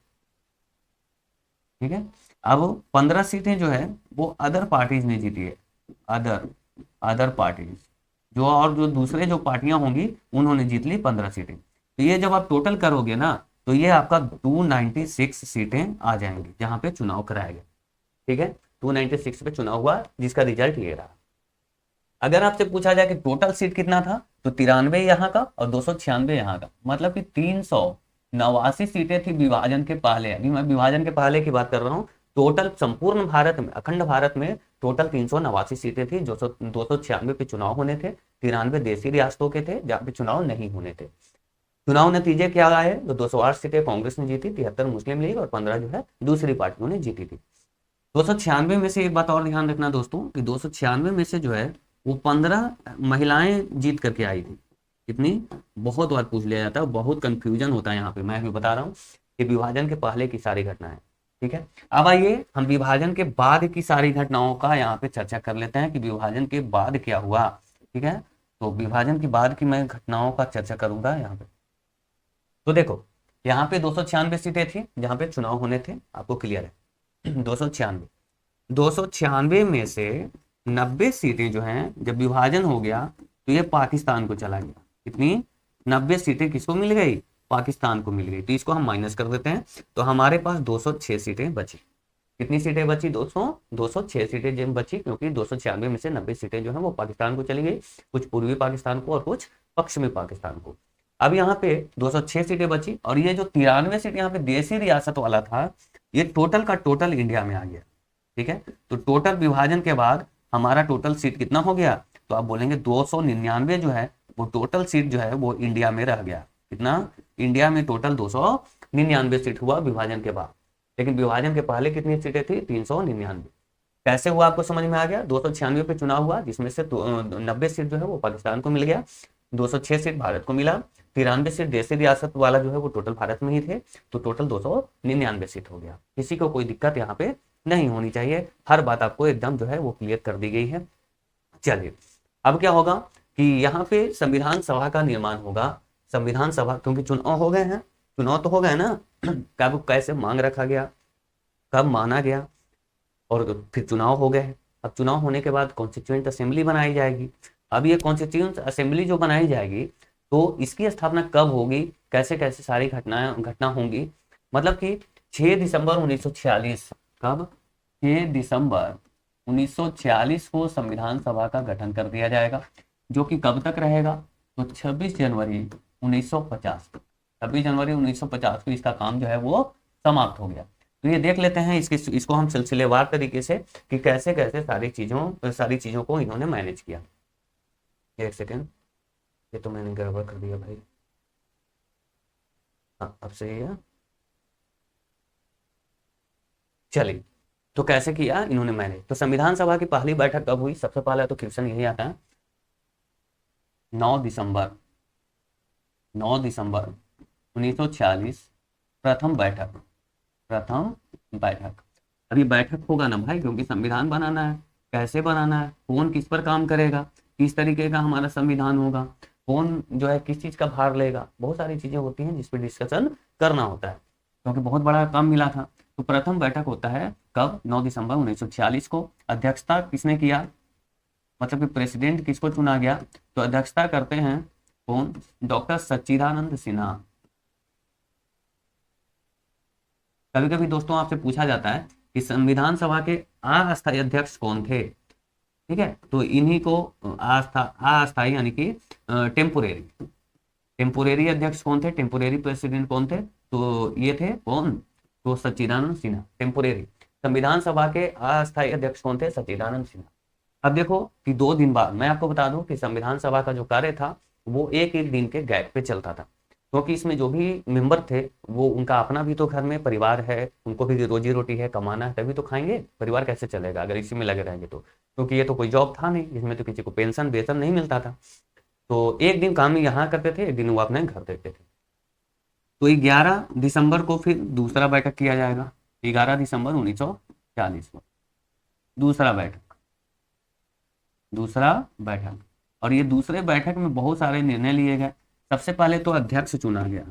ठीक है, अब 15 सीटें जो है वो अदर पार्टीज ने जीती है। अदर पार्टीज जो, और जो दूसरे जो पार्टियां होंगी उन्होंने जीत ली 15 सीटें। तो ये जब आप टोटल करोगे ना, तो ये आपका 296 सीटें आ जाएंगी जहां पे चुनाव कराया गया। ठीक है, 296 पे चुनाव हुआ, जिसका रिजल्ट ये रहा। अगर आपसे पूछा जाए कि टोटल सीट कितना था, तो 93 यहाँ का और 296 यहाँ का, मतलब कि 389 सीटें थी विभाजन के पहले। अभी मैं विभाजन के पहले की बात कर रहा हूँ। टोटल संपूर्ण भारत में, अखंड भारत में टोटल 389 सीटें थी। 296 पे चुनाव होने थे, 93 देसी रियासतों के थे जहाँ पे चुनाव नहीं होने थे। चुनाव नतीजे क्या आए? तो 208 सीटें कांग्रेस ने जीती, 73 मुस्लिम लीग और 15 जो है दूसरी पार्टियों ने जीती थी। 296 में से एक बात और ध्यान रखना दोस्तों, कि 296 में से जो है वो 15 महिलाएं जीत करके आई थी। कितनी? बहुत बार पूछ लिया जाता है, बहुत कंफ्यूजन होता है यहाँ पे। मैं भी बता रहा हूँ कि विभाजन के पहले की सारी घटनाएं। ठीक है, अब आइए हम विभाजन के बाद की सारी घटनाओं का यहाँ पे चर्चा कर लेते हैं कि विभाजन के बाद क्या हुआ। ठीक है, तो विभाजन के बाद की मैं घटनाओं का चर्चा करूंगा यहाँ पे। तो देखो यहाँ पे 296 सीटें थी जहाँ पे चुनाव होने थे, आपको क्लियर है। 296 में से 90 सीटें जो हैं, जब विभाजन हो गया तो ये पाकिस्तान को चला गया। कितनी? 90 सीटें किसको मिल गई? पाकिस्तान को मिल गई। तो इसको हम माइनस कर देते हैं, तो हमारे पास 206 सीटें बची। कितनी सीटें बची? 206 सीटें जब बची, क्योंकि 296 में से 90 सीटें जो है वो पाकिस्तान को चली गई, कुछ पूर्वी पाकिस्तान को और कुछ पश्चिमी पाकिस्तान को। अब यहाँ पे 206 सीटें बची, और ये जो 93 सीट यहाँ पे देसी रियासत वाला था, ये टोटल का टोटल इंडिया में आ गया, ठीक है। तो टोटल विभाजन के बाद हमारा टोटल सीट कितना हो गया, तो आप बोलेंगे 299 जो है वो टोटल सीट जो है वो इंडिया में रह गया। कितना, इंडिया में टोटल 299 सीट हुआ विभाजन के बाद। लेकिन विभाजन के पहले कितनी सीटें थी, 399। कैसे हुआ आपको समझ में आ गया। 296 पे चुनाव हुआ जिसमें से 90 सीट जो है वो पाकिस्तान को मिल गया, 206 सीट भारत को मिला, 93 सीट देशी रियासत वाला जो है वो टोटल भारत में ही थे, तो टोटल 299 सीट हो गया। किसी को कोई दिक्कत यहाँ पे नहीं होनी चाहिए, हर बात आपको एकदम जो है वो क्लियर कर दी गई है। चलिए अब क्या होगा कि यहाँ पे संविधान सभा का निर्माण होगा। संविधान सभा, क्योंकि चुनाव हो गए हैं, चुनाव तो हो गए ना, कब कैसे मांग रखा गया, कब माना गया, और फिर चुनाव हो गए। अब चुनाव होने के बाद कॉन्स्टिट्यूएंट असेंबली बनाई जाएगी। अब ये कॉन्स्टिट्यूएंट असेंबली जो बनाई जाएगी तो इसकी स्थापना कब होगी, कैसे कैसे सारी घटना होंगी, मतलब कि 6 दिसंबर 1946, कब, 6 दिसंबर 1946 को संविधान सभा का गठन कर दिया जाएगा, जो कि कब तक रहेगा, तो 26 जनवरी 1950, 26 जनवरी 1950 को इसका काम जो है वो समाप्त हो गया। तो ये देख लेते हैं इसको हम सिलसिलेवार तरीके से कि कैसे कैसे सारी चीज़ों को इन्होंने मैनेज किया। एक सेकेंड, ये तो मैंने गड़बड़ कर दिया भाई। हाँ अब सही है। चलिए, तो कैसे किया इन्होंने मैनेज। तो संविधान सभा की पहली बैठक कब हुई, सबसे पहले तो क्वेश्चन यही आता है, 9 दिसंबर 1946 प्रथम बैठक। अभी बैठक होगा ना भाई, क्योंकि संविधान बनाना है, कैसे बनाना है, कौन किस पर काम करेगा, किस तरीके का हमारा संविधान होगा, कौन जो है किस चीज़ का भार लेगा, बहुत सारी चीज़ें होती हैं जिस पर डिस्कशन करना होता है, क्योंकि बहुत बड़ा काम मिला था। तो प्रथम बैठक होता है कब, 9 दिसंबर 1946 को। अध्यक्षता किसने किया, मतलब कि प्रेसिडेंट किसको चुना गया, तो अध्यक्षता करते हैं कौन, डॉक्टर सच्चिदानंद सिन्हा। कभी कभी दोस्तों आपसे पूछा जाता है कि संविधान सभा के अस्थायी अध्यक्ष कौन थे, ठीक है, तो इन्हीं को अस्थायी यानी कि टेम्पोरेरी अध्यक्ष कौन थे, टेम्पोरेरी प्रेसिडेंट कौन थे, तो ये थे कौन, तो सच्चिदानंद सिन्हा। टेम्पोरेरी संविधान सभा के अस्थायी अध्यक्ष कौन थे, सच्चिदानंद सिन्हा। अब देखो कि 2 दिन बाद, मैं आपको बता दूं कि संविधान सभा का जो कार्य था वो एक एक दिन के गैप पे चलता था, क्योंकि इसमें जो भी मेंबर थे वो उनका अपना भी तो घर में परिवार है, उनको भी रोजी रोटी है, कमाना है, तभी तो खाएंगे, परिवार कैसे चलेगा अगर इसी में लगे रहेंगे तो, क्योंकि ये तो कोई जॉब था नहीं, इसमें तो किसी को पेंशन वेतन नहीं मिलता था। तो एक दिन काम यहाँ करते थे, एक दिन वो अपने घर देखते थे। तो 11 दिसंबर को फिर दूसरा बैठक किया जाएगा, 11 दिसंबर 1940 को दूसरा बैठक। और ये दूसरे बैठक में बहुत सारे निर्णय लिए गए। सबसे पहले तो अध्यक्ष चुना गया,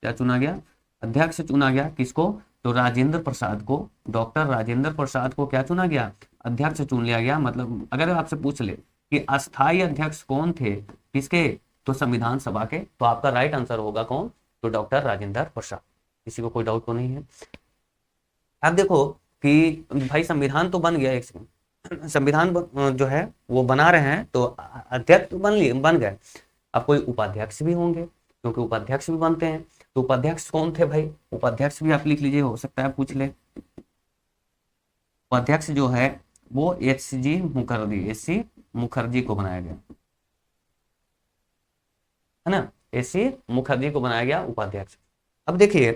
क्या चुना गया, अध्यक्ष चुना गया, किसको, तो राजेंद्र प्रसाद को, डॉक्टर राजेंद्र प्रसाद को क्या चुना गया, अध्यक्ष चुन लिया गया। मतलब अगर आपसे पूछ ले कि अस्थायी अध्यक्ष कौन थे किसके, तो संविधान सभा के, तो आपका राइट आंसर होगा कौन, तो डॉक्टर राजेंद्र प्रसाद। किसी को कोई डाउट तो नहीं है। अब देखो कि भाई संविधान तो बन गया, एक सेकंड, संविधान जो है वो बना रहे हैं, तो अध्यक्ष तो बन गए, अब कोई उपाध्यक्ष भी होंगे, क्योंकि उपाध्यक्ष भी बनते हैं। तो उपाध्यक्ष कौन थे भाई, उपाध्यक्ष भी आप लिख लीजिए, हो सकता है पूछ ले। उपाध्यक्ष जो है वो एस.सी. मुखर्जी को बनाया गया, है ना, एस.सी. मुखर्जी को बनाया गया उपाध्यक्ष। अब देखिए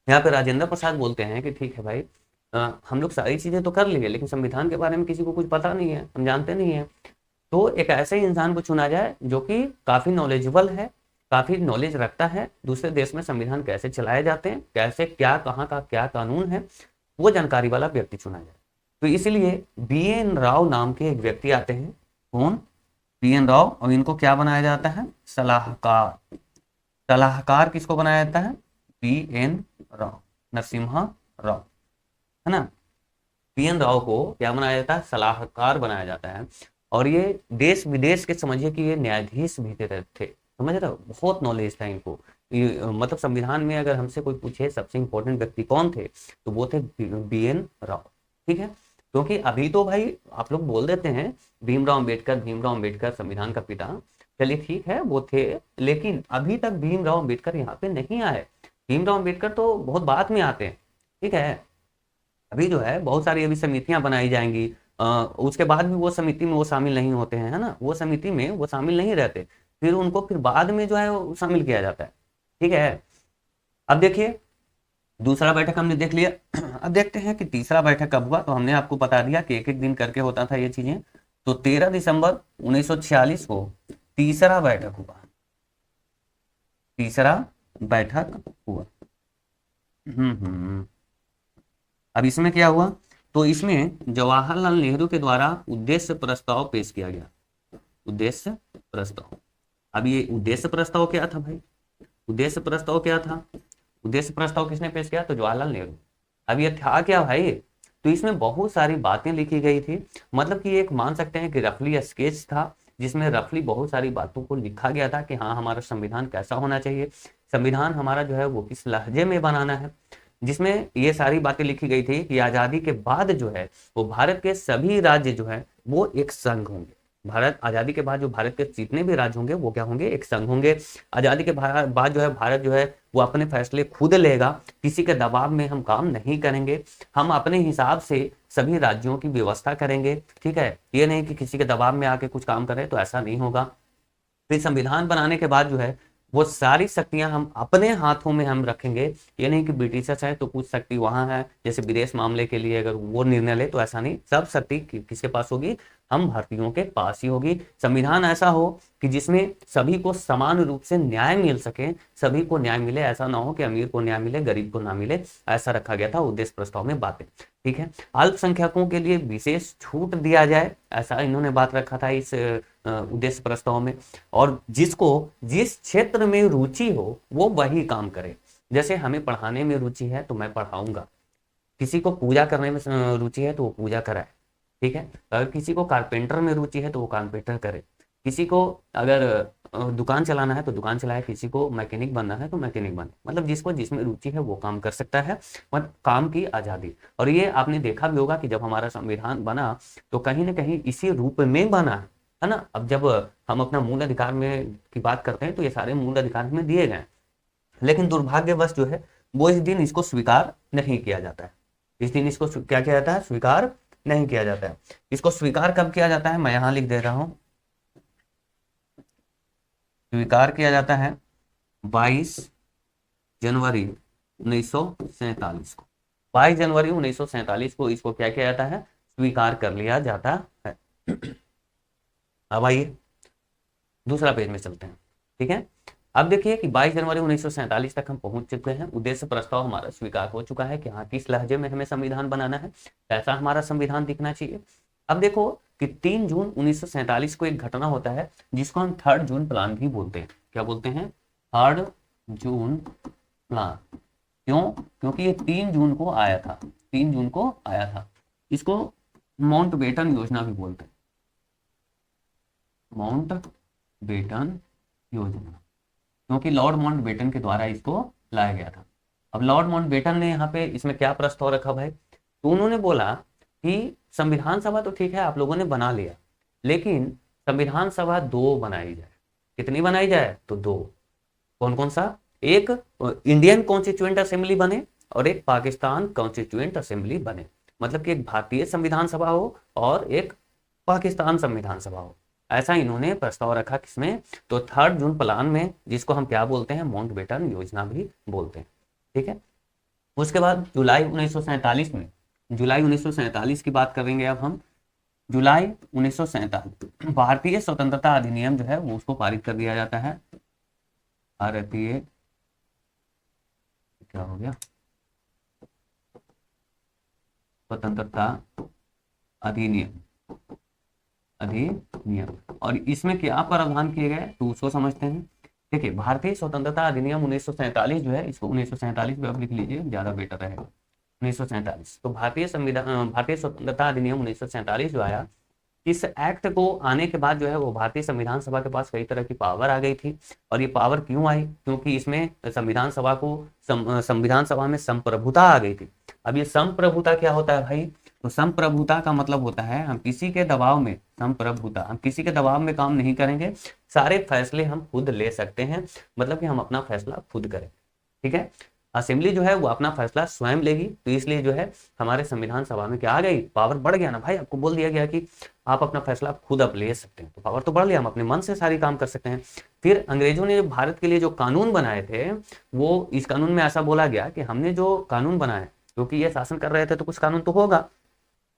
यहाँ पे राजेंद्र प्रसाद बोलते हैं कि ठीक है भाई, हम लोग सारी चीजें तो कर लिए, लेकिन संविधान के बारे में किसी को कुछ पता नहीं है, हम जानते नहीं है, तो एक ऐसे इंसान को चुना जाए जो कि काफी नॉलेजेबल है, काफी नॉलेज रखता है, दूसरे देश में संविधान कैसे चलाए जाते हैं, कैसे क्या कहाँ का क्या कानून है, वो जानकारी वाला व्यक्ति चुना जाए। तो इसलिए बी.एन. राव नाम के एक व्यक्ति आते हैं, कौन, बी.एन. राव, और इनको क्या बनाया जाता है, सलाहकार किसको बनाया जाता है, बी.एन. राव, नरसिम्हा राव, है ना, बी.एन. राव को क्या बनाया जाता है, सलाहकार बनाया जाता है। और ये देश विदेश के, समझिए कि ये न्यायाधीश भी थे, समझ रहे हो, बहुत नॉलेज था इनको। मतलब संविधान में अगर हमसे कोई पूछे सबसे इंपॉर्टेंट व्यक्ति कौन थे, तो वो थे बी.एन. राव, ठीक है। क्योंकि अभी तो भाई आप लोग बोल देते हैं भीमराव अंबेडकर संविधान का पिता, चलिए ठीक है वो थे, लेकिन अभी तक भीमराव अंबेडकर यहाँ पे नहीं आए। भीमराव अंबेडकर तो बहुत बाद में आते हैं, ठीक है। अभी जो है बहुत सारी अभी समितियां बनाई जाएंगी, उसके बाद भी वो समिति में वो शामिल नहीं होते हैं, है ना, वो समिति में वो शामिल नहीं रहते, फिर उनको फिर बाद में जो है वो शामिल किया जाता है। ठीक है। अब देखिए दूसरा बैठक हमने देख लिया। अब देखते हैं कि तीसरा बैठक कब हुआ। तो हमने आपको बता दिया कि एक एक दिन करके होता था ये चीजें। तो 13 दिसंबर 1946 को तीसरा बैठक हुआ। तीसरा बैठक हुआ। अब इसमें क्या हुआ, तो इसमें जवाहरलाल नेहरू के द्वारा उद्देश्य प्रस्ताव पेश किया गया। उद्देश्य प्रस्ताव। अब ये उद्देश्य प्रस्ताव क्या था भाई, उद्देश्य प्रस्ताव क्या था, उद्देश्य प्रस्ताव किसने पेश किया, तो जवाहरलाल नेहरू। अब ये था क्या भाई, तो इसमें बहुत सारी बातें लिखी गई थी, मतलब कि एक मान सकते हैं कि रफली स्केच था, जिसमें रफली बहुत सारी बातों को लिखा गया था कि हाँ हमारा संविधान कैसा होना चाहिए, संविधान हमारा जो है वो किस लहजे में बनाना है। जिसमें ये सारी बातें लिखी गई थी कि आज़ादी के बाद जो है वो भारत के सभी राज्य जो है वो एक संघ होंगे। भारत आज़ादी के बाद जो भारत के जितने भी राज्य होंगे वो क्या होंगे, एक संघ होंगे। आज़ादी के बाद जो है भारत जो है वो अपने फैसले खुद लेगा, किसी के दबाव में हम काम नहीं करेंगे, हम अपने हिसाब से सभी राज्यों की व्यवस्था करेंगे। ठीक है, ये नहीं कि किसी के दबाव में आके कुछ काम करें, तो ऐसा नहीं होगा। फिर संविधान बनाने के बाद जो है वो सारी शक्तियां हम अपने हाथों में हम रखेंगे। ये नहीं कि ब्रिटिशर्स है तो कुछ शक्ति वहां है, जैसे विदेश मामले के लिए अगर वो निर्णय ले, तो ऐसा नहीं, सब शक्ति किसके पास होगी, हम भारतीयों के पास ही होगी। संविधान ऐसा हो कि जिसमें सभी को समान रूप से न्याय मिल सके, सभी को न्याय मिले, ऐसा ना हो कि अमीर को न्याय मिले गरीब को ना मिले, ऐसा रखा गया था उद्देश्य प्रस्ताव में बातें। ठीक है, अल्पसंख्यकों के लिए विशेष छूट दिया जाए, ऐसा इन्होंने बात रखा था इस उद्देश्य प्रस्ताव में। और जिसको जिस क्षेत्र में रुचि हो वो वही काम करे। जैसे हमें पढ़ाने में रुचि है तो मैं पढ़ाऊंगा, किसी को पूजा करने में रुचि है तो वो पूजा कराए। ठीक है, अगर किसी को कारपेंटर में रुचि है तो वो कारपेंटर करे, किसी को अगर दुकान चलाना है तो दुकान चलाए, किसी को मैकेनिक बनना है तो मैकेनिक बने। मतलब जिसको जिसमें रुचि है वो काम कर सकता है, मतलब काम की आज़ादी। और ये आपने देखा भी होगा कि जब हमारा संविधान बना तो कहीं ना कहीं इसी रूप में बना है ना। अब जब हम अपना मूल अधिकार में की बात करते हैं तो ये सारे मूल अधिकार हमें दिए गए, लेकिन दुर्भाग्यवश जो है वो इस दिन इसको स्वीकार नहीं किया जाता है। इस दिन इसको क्या किया जाता है, स्वीकार नहीं किया जाता है। इसको स्वीकार कब किया जाता है, मैं यहां लिख दे रहा हूं, स्वीकार किया जाता है 22 जनवरी 1947 को। 22 जनवरी 1947 को इसको क्या किया जाता है, स्वीकार कर लिया जाता है। अब आइए दूसरा पेज में चलते हैं। ठीक है, अब देखिए कि 22 जनवरी 1947 तक हम पहुंच चुके हैं, उद्देश्य प्रस्ताव हमारा स्वीकार हो चुका है कि हाँ किस लहजे में हमें संविधान बनाना है, कैसा हमारा संविधान दिखना चाहिए। अब देखो कि 3 जून 1947 को एक घटना होता है जिसको हम 3rd जून प्लान भी बोलते हैं। क्या बोलते हैं, 3rd जून प्लान। क्यों, क्योंकि ये 3 जून को आया था, 3 जून को आया था। इसको माउंटबेटन योजना भी बोलते हैं, माउंटबेटन योजना, क्योंकि लॉर्ड माउंटबेटन के द्वारा इसको लाया गया था। अब लॉर्ड माउंटबेटन ने यहाँ पे इसमें क्या प्रस्ताव रखा भाई, तो उन्होंने बोला कि संविधान सभा तो ठीक है आप लोगों ने बना लिया, लेकिन संविधान सभा 2 बनाई जाए। कितनी बनाई जाए, तो 2। कौन कौन सा, एक इंडियन कॉन्स्टिट्यूएंट असेंबली बने और एक पाकिस्तान कॉन्स्टिट्यूएंट असेंबली बने। मतलब कि एक भारतीय संविधान सभा हो और एक पाकिस्तान संविधान सभा हो, ऐसा इन्होंने प्रस्ताव रखा। किसमें, तो 3rd जून प्लान में, जिसको हम क्या बोलते हैं, माउंटबेटन योजना भी बोलते हैं। ठीक है, उसके बाद जुलाई 1947 में, जुलाई 1947 की बात करेंगे अब हम। जुलाई 1947 भारतीय स्वतंत्रता अधिनियम जो है वो उसको पारित कर दिया जाता है। भारतीय क्या हो गया, स्वतंत्रता अधिनियम, अधिनियम। और इसमें क्या प्रावधान किए गए तो उसको समझते हैं। देखिए भारतीय स्वतंत्रता अधिनियम 1947 जो है, इसको 1947 पे आप लिख लीजिए, ज्यादा बेटर रहेगा। 1947 तो भारतीय संविधान, भारतीय स्वतंत्रता अधिनियम 1947 जो आया, इस एक्ट को आने के बाद जो है वो भारतीय संविधान सभा के पास कई तरह की पावर आ गई थी। और ये पावर क्यों आई, क्योंकि इसमें संविधान सभा को संविधान सभा में संप्रभुता आ गई थी। अब ये संप्रभुता क्या होता है भाई, तो संप्रभुता का मतलब होता है हम किसी के दबाव में, संप्रभुता, हम किसी के दबाव में काम नहीं करेंगे, सारे फैसले हम खुद ले सकते हैं, मतलब कि हम अपना फैसला खुद करें। ठीक है, असेंबली जो है वो अपना फैसला स्वयं लेगी। तो इसलिए जो है हमारे संविधान सभा में क्या आ गई, पावर बढ़ गया ना भाई, आपको बोल दिया गया कि आप अपना फैसला खुद अब ले सकते हैं, तो पावर तो बढ़ लिया, हम अपने मन से सारी काम कर सकते हैं। फिर अंग्रेजों ने भारत के लिए जो कानून बनाए थे, वो इस कानून में ऐसा बोला गया कि हमने जो कानून बनाए, क्योंकि ये शासन कर रहे थे तो कुछ कानून तो होगा,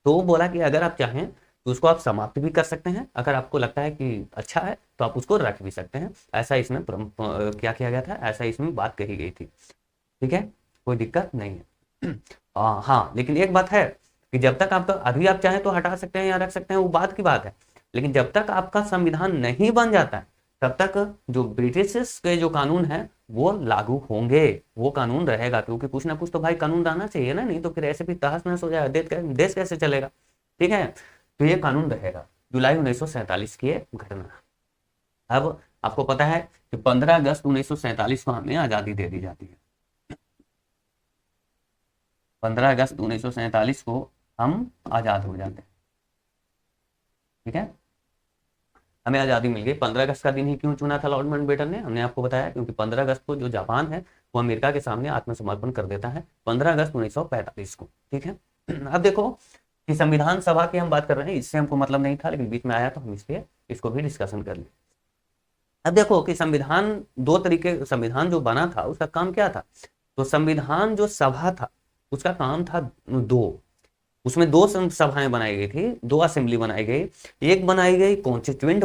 तो वो बोला कि अगर आप चाहें तो उसको आप समाप्त भी कर सकते हैं, अगर आपको लगता है कि अच्छा है तो आप उसको रख भी सकते हैं। ऐसा इसमें क्या किया गया था, ऐसा इसमें बात कही गई थी। ठीक है, कोई दिक्कत नहीं है। हाँ, लेकिन एक बात है कि जब तक आपका, अभी आप चाहें तो हटा सकते हैं या रख सकते हैं, वो बात की बात है, लेकिन जब तक आपका संविधान नहीं बन जाता है तब तक जो ब्रिटिश के जो कानून है वो लागू होंगे, वो कानून रहेगा, क्योंकि कुछ ना कुछ तो भाई कानून रहना चाहिए ना, नहीं तो फिर ऐसे भी तहस नहस हो जाएगा, देश कैसे चलेगा। ठीक है, तो ये कानून रहेगा। जुलाई 1947 की ये घटना। अब आपको पता है कि 15 अगस्त 1947 को हमें आज़ादी दे दी जाती है। 15 अगस्त 1947 को हम आज़ाद हो जाते हैं। ठीक है, हमें आज़ादी मिल गई। 15 अगस्त का दिन ही क्यों चुना था लॉर्ड माउंटबेटन ने, हमने आपको बताया, क्योंकि 15 अगस्त को जो जापान है वो अमेरिका के सामने आत्मसमर्पण कर देता है, 15 अगस्त 1945 को। ठीक है, अब देखो कि संविधान सभा की हम बात कर रहे हैं, इससे हमको मतलब नहीं था, लेकिन बीच में आया तो हम इसलिए इसको भी डिस्कशन कर लिए। अब देखो कि संविधान दो तरीके, संविधान जो बना था उसका काम क्या था, तो संविधान जो सभा था उसका काम था दो, उसमें दो सभाएं बनाई गई थी, दो असेंबली बनाई गई। एक बनाई गई कॉन्स्टिट्यूएंट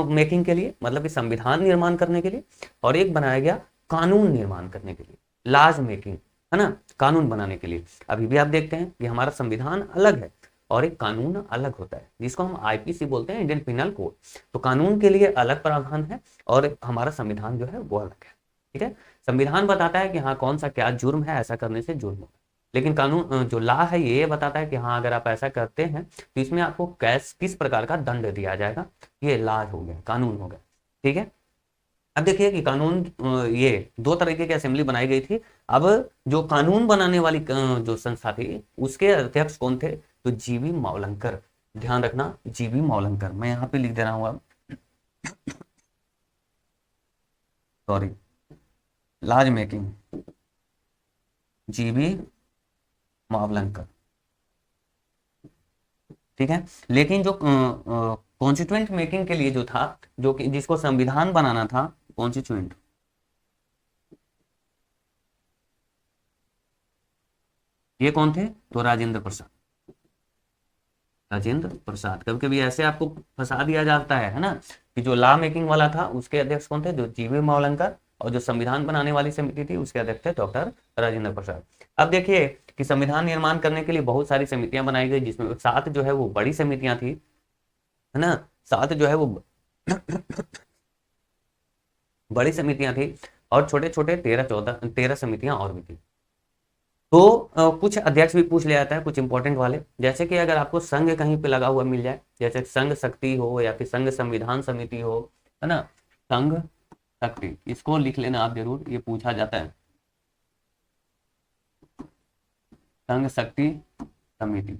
मेकिंग के लिए, मतलब कि संविधान निर्माण करने के लिए, और एक बनाया गया कानून निर्माण करने के लिए, लॉज मेकिंग, है ना, कानून बनाने के लिए। अभी भी आप देखते हैं कि हमारा संविधान अलग है और एक कानून अलग होता है, जिसको हम आईपीसी बोलते हैं, इंडियन पिनल कोड। तो कानून के लिए अलग प्रावधान है और हमारा संविधान जो है वो अलग है। ठीक है, संविधान बताता है कि हाँ कौन सा क्या जुर्म है, ऐसा करने से जुर्म होगा, लेकिन कानून जो लॉ है ये बताता है कि हाँ अगर आप ऐसा करते हैं तो इसमें आपको किस प्रकार का दंड दिया जाएगा। ये लॉ हो गया, कानून हो गया। ठीक है, अब देखिए कि कानून, ये दो तरीके की असेंबली बनाई गई थी। अब जो कानून बनाने वाली जो संस्था थी उसके अध्यक्ष कौन थे, तो जीवी मावलंकर। ध्यान रखना, जीवी मावलंकर, मैं यहाँ पे लिख दे रहा हूँ अब, सॉरी, लॉज मेकिंग, जीवी मावलंकर। ठीक है, लेकिन जो कॉन्स्टिट्यूएंट मेकिंग के लिए जो था, जो कि जिसको संविधान बनाना था, कॉन्स्टिट्यूएंट, ये कौन थे, तो राजेंद्र प्रसाद। राजेंद्र प्रसाद, कभी कभी ऐसे आपको फंसा दिया जाता है ना, कि जो लॉ मेकिंग वाला था उसके अध्यक्ष कौन थे, जो जीवी मावलंकर, और जो संविधान बनाने वाली समिति थी उसके अध्यक्ष थे डॉक्टर राजेंद्र प्रसाद। अब देखिए कि संविधान निर्माण करने के लिए बहुत सारी समितियां बनाई गई, जिसमें 7 जो है वो बड़ी समितियां थी, है ना, 7 जो है वो बड़ी समितियां थी, और छोटे छोटे 13 समितियां और भी थी। तो कुछ अध्यक्ष भी पूछ लिया जाता है, कुछ इंपॉर्टेंट वाले, जैसे कि अगर आपको संघ कहीं पे लगा हुआ मिल जाए, जैसे संघ शक्ति हो या फिर संघ संविधान समिति हो, है ना, संघ शक्ति, इसको लिख लेना आप जरूर, ये पूछा जाता है, संघ शक्ति समिति।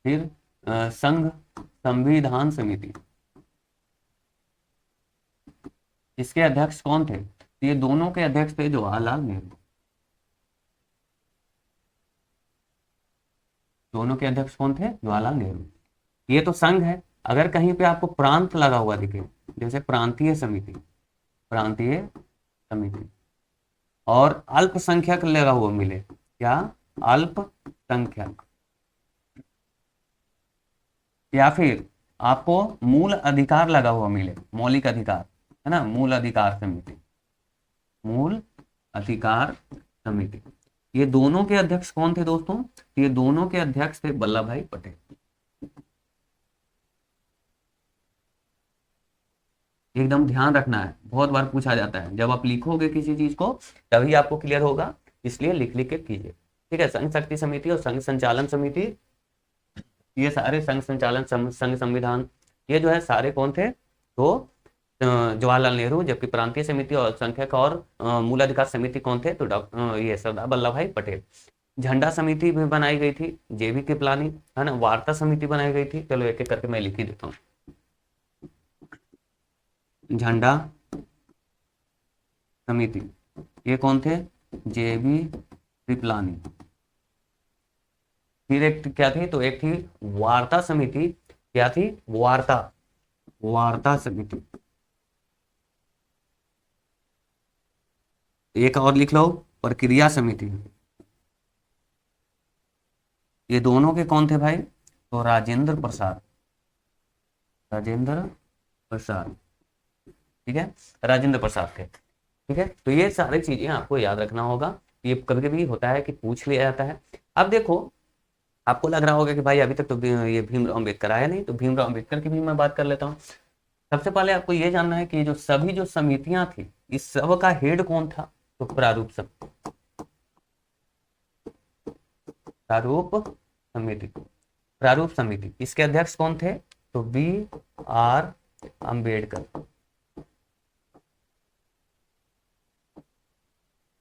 फिर संघ संविधान समिति, इसके अध्यक्ष कौन थे, ये दोनों के अध्यक्ष थे जवाहरलाल नेहरू। दोनों के अध्यक्ष कौन थे, जवाहरलाल नेहरू। ये तो संघ है। अगर कहीं पे आपको प्रांत लगा हुआ दिखे, जैसे प्रांतीय समिति, प्रांतीय समिति, और अल्पसंख्यक लगा हुआ मिले, क्या, अल्पसंख्यक, या फिर आपको मूल अधिकार लगा हुआ मिले, मौलिक अधिकार, है ना, मूल अधिकार समिति, मूल अधिकार समिति, ये दोनों के अध्यक्ष कौन थे दोस्तों, ये दोनों के अध्यक्ष थे वल्लभ भाई पटेल। एकदम ध्यान रखना है, बहुत बार पूछा जाता है, जब आप लिखोगे किसी चीज को तभी आपको क्लियर होगा, इसलिए लिख लिख के कीजिए। ठीक है, संघ शक्ति समिति और संघ संचालन समिति, ये सारे संघ संचालन संघ संविधान, ये जो है सारे कौन थे, तो जवाहरलाल नेहरू, जबकि प्रांतीय समिति और संख्यक और मूल अधिकार समिति कौन थे, तो डॉक्टर ये सरदार वल्लभ भाई पटेल। झंडा समिति भी बनाई गई थी, जेबी कृपलानी, है ना, वार्ता समिति बनाई गई थी, चलो एक एक करके मैं लिख ही देता हूँ। झंडा समिति, ये कौन थे, जेबी कृपलानी। फिर एक क्या थी, तो एक थी वार्ता समिति। क्या थी? वार्ता, वार्ता समिति। एक और लिख लो, प्रक्रिया समिति। ये दोनों के कौन थे भाई? तो राजेंद्र प्रसाद, राजेंद्र प्रसाद, ठीक है, राजेंद्र प्रसाद थे। ठीक है, तो ये सारी चीजें आपको याद रखना होगा। ये कभी कभी होता है कि पूछ लिया जाता है। अब देखो, आपको लग रहा होगा कि भाई अभी तक तो ये भीमराव अम्बेडकर आया नहीं, तो भीमराव अम्बेडकर की भी मैं बात कर लेता हूँ। सबसे पहले आपको ये जानना है कि जो सभी जो समितियां थी, इस सब का हेड कौन था? तो प्रारूप प्रारूप समिति, प्रारूप समिति, इसके अध्यक्ष कौन थे? तो बी आर अम्बेडकर।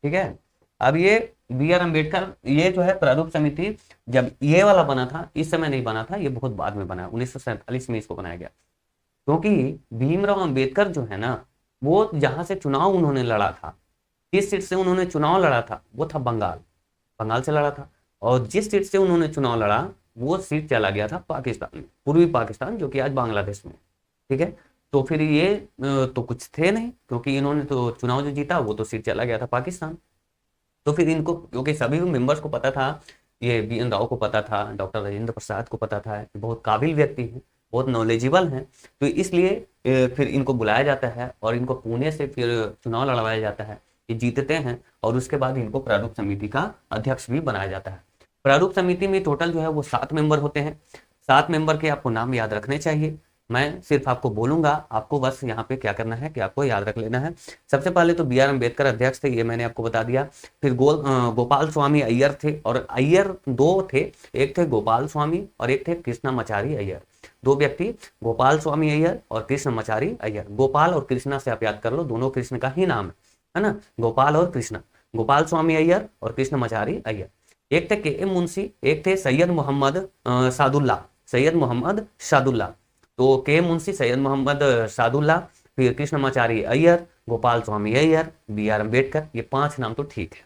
ठीक है, अब ये बी आर अम्बेडकर, ये जो है प्रारूप समिति, जब ये वाला बना था, इस समय नहीं बना था, ये बहुत बाद में बना, 1947 में इसको बनाया गया। क्योंकि भीमराव अम्बेडकर जो है ना, वो जहां से चुनाव उन्होंने लड़ा था, जिस सीट से उन्होंने चुनाव लड़ा था, वो था बंगाल, बंगाल से लड़ा था। और जिस सीट से उन्होंने चुनाव लड़ा, वो सीट चला गया था पाकिस्तान में, पूर्वी पाकिस्तान, जो कि आज बांग्लादेश में। ठीक है, तो फिर ये तो कुछ थे नहीं, क्योंकि इन्होंने तो चुनाव जो जीता, वो तो सीट चला गया था पाकिस्तान। तो फिर इनको, क्योंकि सभी मेंबर्स को पता था, ये बी एन राव को पता था, डॉक्टर राजेंद्र प्रसाद को पता था कि बहुत काबिल व्यक्ति हैं, बहुत नॉलेजेबल हैं, तो इसलिए फिर इनको बुलाया जाता है और इनको पुणे से फिर चुनाव लड़वाया जाता है। ये जीतते हैं और उसके बाद इनको प्रारूप समिति का अध्यक्ष भी बनाया जाता है। प्रारूप समिति में टोटल जो है वो 7 मेंबर होते हैं। 7 मेंबर के आपको नाम याद रखने चाहिए। मैं सिर्फ आपको बोलूंगा, आपको बस यहाँ पे क्या करना है कि आपको याद रख लेना है। सबसे पहले तो बी आर अम्बेडकर अध्यक्ष थे, ये मैंने आपको बता दिया। फिर गोपाल स्वामी अय्यर थे, और अय्यर 2 थे, एक थे गोपाल स्वामी और एक थे कृष्णामाचारी अय्यर। 2 व्यक्ति, गोपाल स्वामी अय्यर और कृष्णामाचारी अय्यर। गोपाल और कृष्णा से आप याद कर लो, दोनों कृष्ण का ही नाम है ना, गोपाल और कृष्णा, गोपाल स्वामी अय्यर और कृष्णामाचारी अय्यर। एक थे के एम मुंशी, एक थे सैयद मोहम्मद सादुल्ला, सैयद मोहम्मद सादुल्ला। तो के मुंशी, सैयद मोहम्मद सादुल्ला, फिर कृष्णमाचारी अय्यर, गोपाल स्वामी अय्यर, बी आर अम्बेडकर। ये 5 नाम तो ठीक है।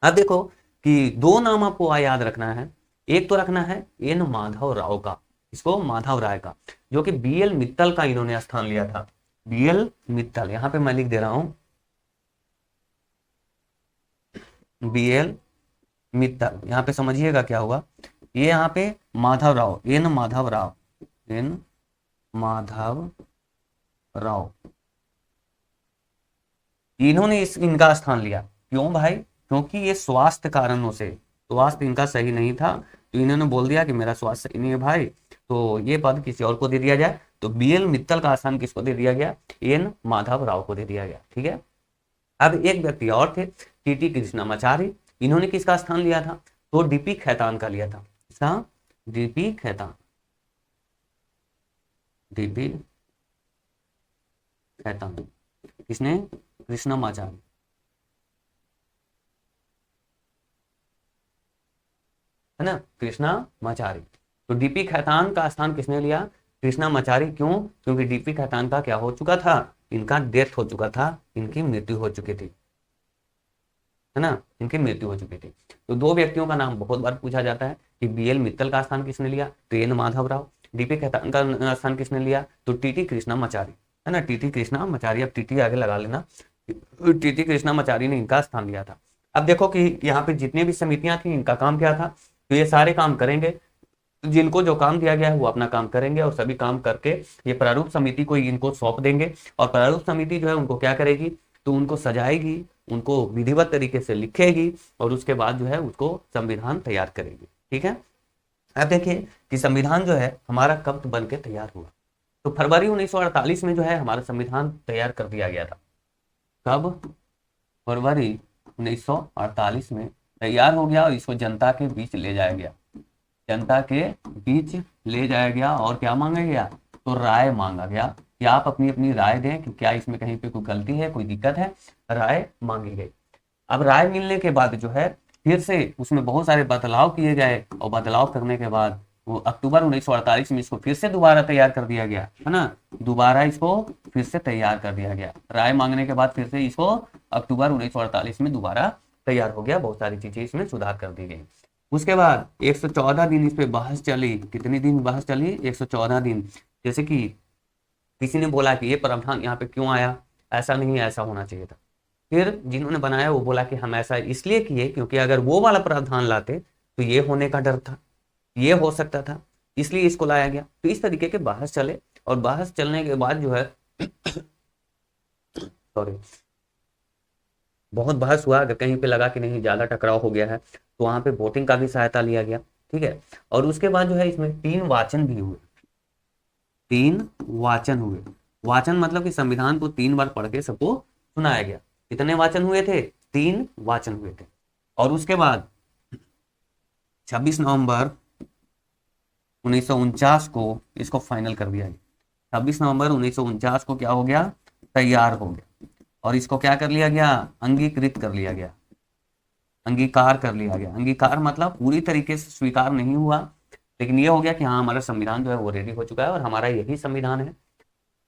अब देखो कि 2 नाम आपको याद रखना है। एक तो रखना है एन माधव राव का, इसको माधव राय का, जो कि बी एल मित्तल का इन्होंने स्थान लिया था। बी एल मित्तल, यहां पे मैं लिख दे रहा हूं, बी एल मित्तल। यहाँ पे समझिएगा क्या हुआ, ये यहाँ पे माधव राव, एन माधव राव, एन माधव राव, इन्होंने इनका स्थान लिया। क्यों भाई? क्योंकि ये स्वास्थ्य कारणों से, स्वास्थ्य इनका सही नहीं था, तो इन्होंने बोल दिया कि मेरा स्वास्थ्य सही नहीं है भाई, तो ये पद किसी और को दे दिया जाए। तो बी एल मित्तल का स्थान किसको दे दिया गया? एन माधव राव को दे दिया गया। ठीक है, अब एक व्यक्ति और थे, टी टी कृष्णामाचारी। इन्होंने किसका स्थान लिया था? तो डीपी खैतान का लिया था। किसका? DP Khaitan, DP Khaitan. किसने? कृष्णामाचारी, है ना, कृष्णामाचारी। तो डीपी खैतान का स्थान किसने लिया? कृष्णामाचारी। क्यों? क्योंकि डीपी खैतान का क्या हो चुका था? इनका डेथ हो चुका था, इनकी मृत्यु हो चुकी थी, है ना, इनकी मृत्यु हो चुकी थी। तो 2 व्यक्तियों का नाम बहुत बार पूछा जाता है कि बी एल मित्तल का स्थान किसने लिया? तो एन माधव राव। डीपी खैतान का स्थान किसने लिया? तो टीटी कृष्णामाचारी, है ना, टीटी कृष्णामाचारी। अब टीटी आगे लगा लेना, टीटी कृष्णामाचारी ने इनका स्थान लिया था। अब देखो कि यहाँ पे जितनी भी समितियां थी, इनका काम क्या था? तो ये सारे काम करेंगे, जिनको जो काम दिया गया है वो अपना काम करेंगे, और सभी काम करके ये प्रारूप समिति को इनको सौंप देंगे। और प्रारूप समिति जो है उनको क्या करेगी? तो उनको सजाएगी, उनको विधिवत तरीके से लिखेगी, और उसके बाद जो है उसको संविधान तैयार करेगी। ठीक है, अब देखिए कि संविधान जो है हमारा कब बन के तैयार हुआ। तो फरवरी 1948 में जो है हमारा संविधान तैयार कर दिया गया था। कब? फरवरी 1948 में तैयार हो गया, और इसको जनता के बीच ले जाया गया, जनता के बीच ले जाया गया। और क्या मांगा गया? तो राय मांगा गया कि आप अपनी अपनी राय दें कि क्या इसमें कहीं पे कोई गलती है, कोई दिक्कत है। राय मांगी गई। अब राय मिलने के बाद जो है फिर से उसमें बहुत सारे बदलाव किए गए, और बदलाव करने के बाद वो अक्टूबर 1948 में इसको फिर से दोबारा तैयार कर दिया गया, है ना, दोबारा इसको फिर से तैयार कर दिया गया। राय मांगने के बाद फिर से इसको अक्टूबर 1948 में दोबारा तैयार हो गया, बहुत सारी चीजें इसमें सुधार कर दी गई। उसके बाद 114 दिन इस पे बहस चली। कितने दिन बहस चली? 114 दिन। जैसे कि किसी ने बोला कि ये प्रावधान यहाँ पे क्यों आया, ऐसा नहीं, ऐसा होना चाहिए था। फिर जिन्होंने बनाया वो बोला कि हम ऐसा इसलिए किए क्योंकि अगर वो वाला प्रावधान लाते तो ये होने का डर था, ये हो सकता था, इसलिए इसको लाया गया। तो इस तरीके के बहस चले, और बहस चलने के बाद जो है सॉरी, बहुत बहस हुआ। अगर कहीं पे लगा कि नहीं ज़्यादा टकराव हो गया है तो वहाँ पे वोटिंग का भी सहायता लिया गया, ठीक है। और उसके बाद जो है इसमें 3 वाचन भी हुए। 3 वाचन हुए। वाचन मतलब कि संविधान को 3 बार पढ़ के सबको सुनाया गया। कितने वाचन हुए थे? 3 वाचन हुए थे। और उसके बाद 26 नवंबर 1949 को इसको फाइनल कर दिया गया। 26 नवंबर 1949 को क्या हो गया? तैयार हो गया। और इसको क्या कर लिया गया? अंगीकृत कर लिया गया, अंगीकार कर लिया गया। अंगीकार मतलब पूरी तरीके से स्वीकार नहीं हुआ, लेकिन ये हो गया कि हाँ हमारा संविधान जो है वो रेडी हो चुका है और हमारा यही संविधान है,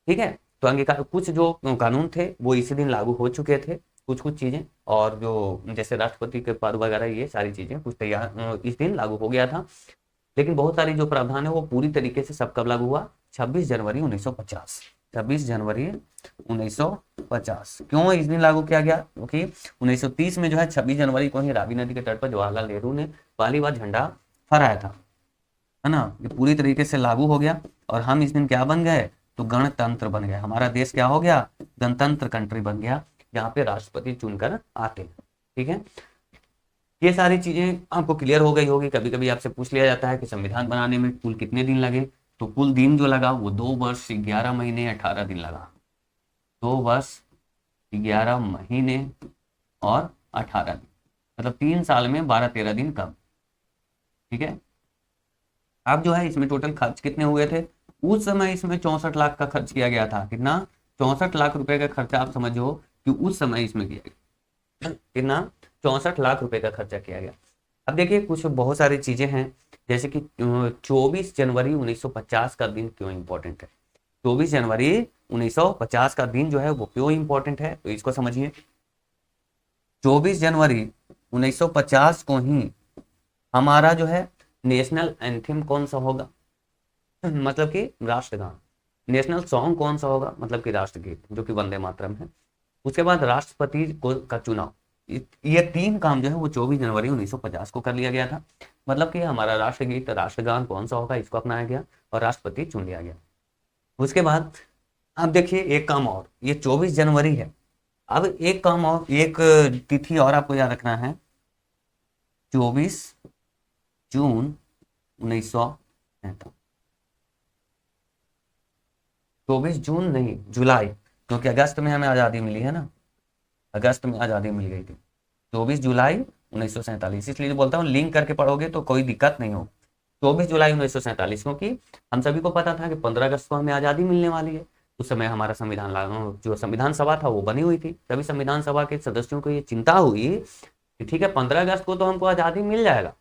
ठीक है। तो अंगीकार, कुछ जो कानून थे वो इसी दिन लागू हो चुके थे, कुछ कुछ चीजें, और जो जैसे राष्ट्रपति के पद वगैरह ये सारी चीजें कुछ तैयार इस दिन लागू हो गया था। लेकिन बहुत सारी जो प्रावधान है वो पूरी तरीके से सब कब लागू हुआ? 26 जनवरी 1950। 26 जनवरी 1950। क्यों इस दिन लागू किया गया? क्योंकि 1930 में जो है 26 जनवरी को ही रावी नदी के तट पर जवाहरलाल नेहरू ने पहली बार झंडा फहराया था, है ना। ये पूरी तरीके से लागू हो गया और हम इस दिन क्या बन गए? तो गणतंत्र बन गया। हमारा देश क्या हो गया? गणतंत्र कंट्री बन गया, जहाँ पे राष्ट्रपति चुनकर आते हैं, ठीक है। ये सारी चीजें आपको क्लियर हो गई होगी। कभी कभी आपसे पूछ लिया जाता है कि संविधान बनाने में कुल कितने दिन लगे, तो कुल दिन जो लगा वो 2 वर्ष 11 महीने 18 दिन लगा। 2 वर्ष 11 महीने और 18 दिन, मतलब 3 साल में 12-13 दिन कम, ठीक है। अब जो है इसमें टोटल खर्च कितने हुए थे? उस समय इसमें 64 लाख का खर्च किया गया था। कितना? 64 लाख रुपए का खर्चा। आप समझो कि उस समय इसमें किया गया कितना? 64 लाख रुपए का खर्चा किया गया। अब देखिए कुछ बहुत सारी चीजें हैं, जैसे कि 24 जनवरी 1950 का दिन क्यों इंपॉर्टेंट है। 24 जनवरी 1950 का दिन जो है वो क्यों इंपॉर्टेंट है, तो इसको समझिए। 24 जनवरी 1950 को ही हमारा जो है नेशनल एंथम कौन सा होगा, मतलब कि राष्ट्रगान। नेशनल सॉन्ग कौन सा होगा, मतलब कि राष्ट्रगीत, जो कि वंदे मातरम है। उसके बाद राष्ट्रपति को का चुनाव। ये 3 काम जो है वो 24 जनवरी 1950 को कर लिया गया था। मतलब कि हमारा राष्ट्रगीत, राष्ट्रगान कौन सा होगा, इसको अपनाया गया और राष्ट्रपति चुन लिया गया। उसके बाद अब देखिए एक काम और, ये 24 जनवरी है। अब एक काम और, एक तिथि और आपको याद रखना है। 24 जून 1947। 24 जून नहीं, जुलाई, क्योंकि अगस्त में हमें आज़ादी मिली है ना, अगस्त में आज़ादी मिल गई थी। 24 जुलाई 1947, इसलिए बोलता हूँ लिंक करके पढ़ोगे तो कोई दिक्कत नहीं हो। 24 जुलाई 1947, क्योंकि हम सभी को पता था कि 15 अगस्त को हमें आज़ादी मिलने वाली है। उस समय हमारा संविधान जो संविधान सभा था वो बनी हुई थी। सभी संविधान सभा के सदस्यों को ये चिंता हुई कि ठीक है 15 अगस्त को तो हमको आज़ादी मिल जाएगा,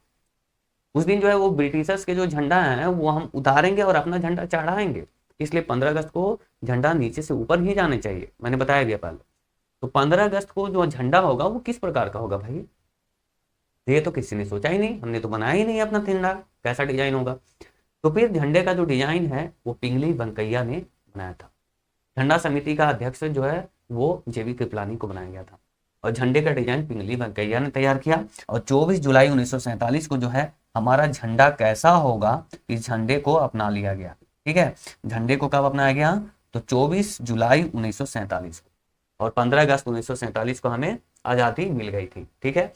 उस दिन जो है वो ब्रिटिशर्स के जो झंडा है वो हम उतारेंगे और अपना झंडा चढ़ाएंगे, इसलिए 15 अगस्त को झंडा नीचे से ऊपर ही जाने चाहिए, मैंने बताया भी पहले। तो 15 अगस्त को जो झंडा होगा वो किस प्रकार का होगा भाई? ये तो किसी ने सोचा ही नहीं, हमने तो बनाया ही नहीं अपना झंडा, कैसा डिजाइन होगा। तो फिर झंडे का जो डिजाइन है वो पिंगली वेंकैया ने बनाया था। झंडा समिति का अध्यक्ष जो है वो जेबी कृपलानी को बनाया गया था, और झंडे का डिजाइन पिंगली वेंकैया ने तैयार किया। और 24 जुलाई 1947 को जो है हमारा झंडा कैसा होगा, इस झंडे को अपना लिया गया, ठीक है। झंडे को कब अपनाया गया? तो 24 जुलाई 1947 को, और 15 अगस्त 1947 को हमें आज़ादी मिल गई थी, ठीक है।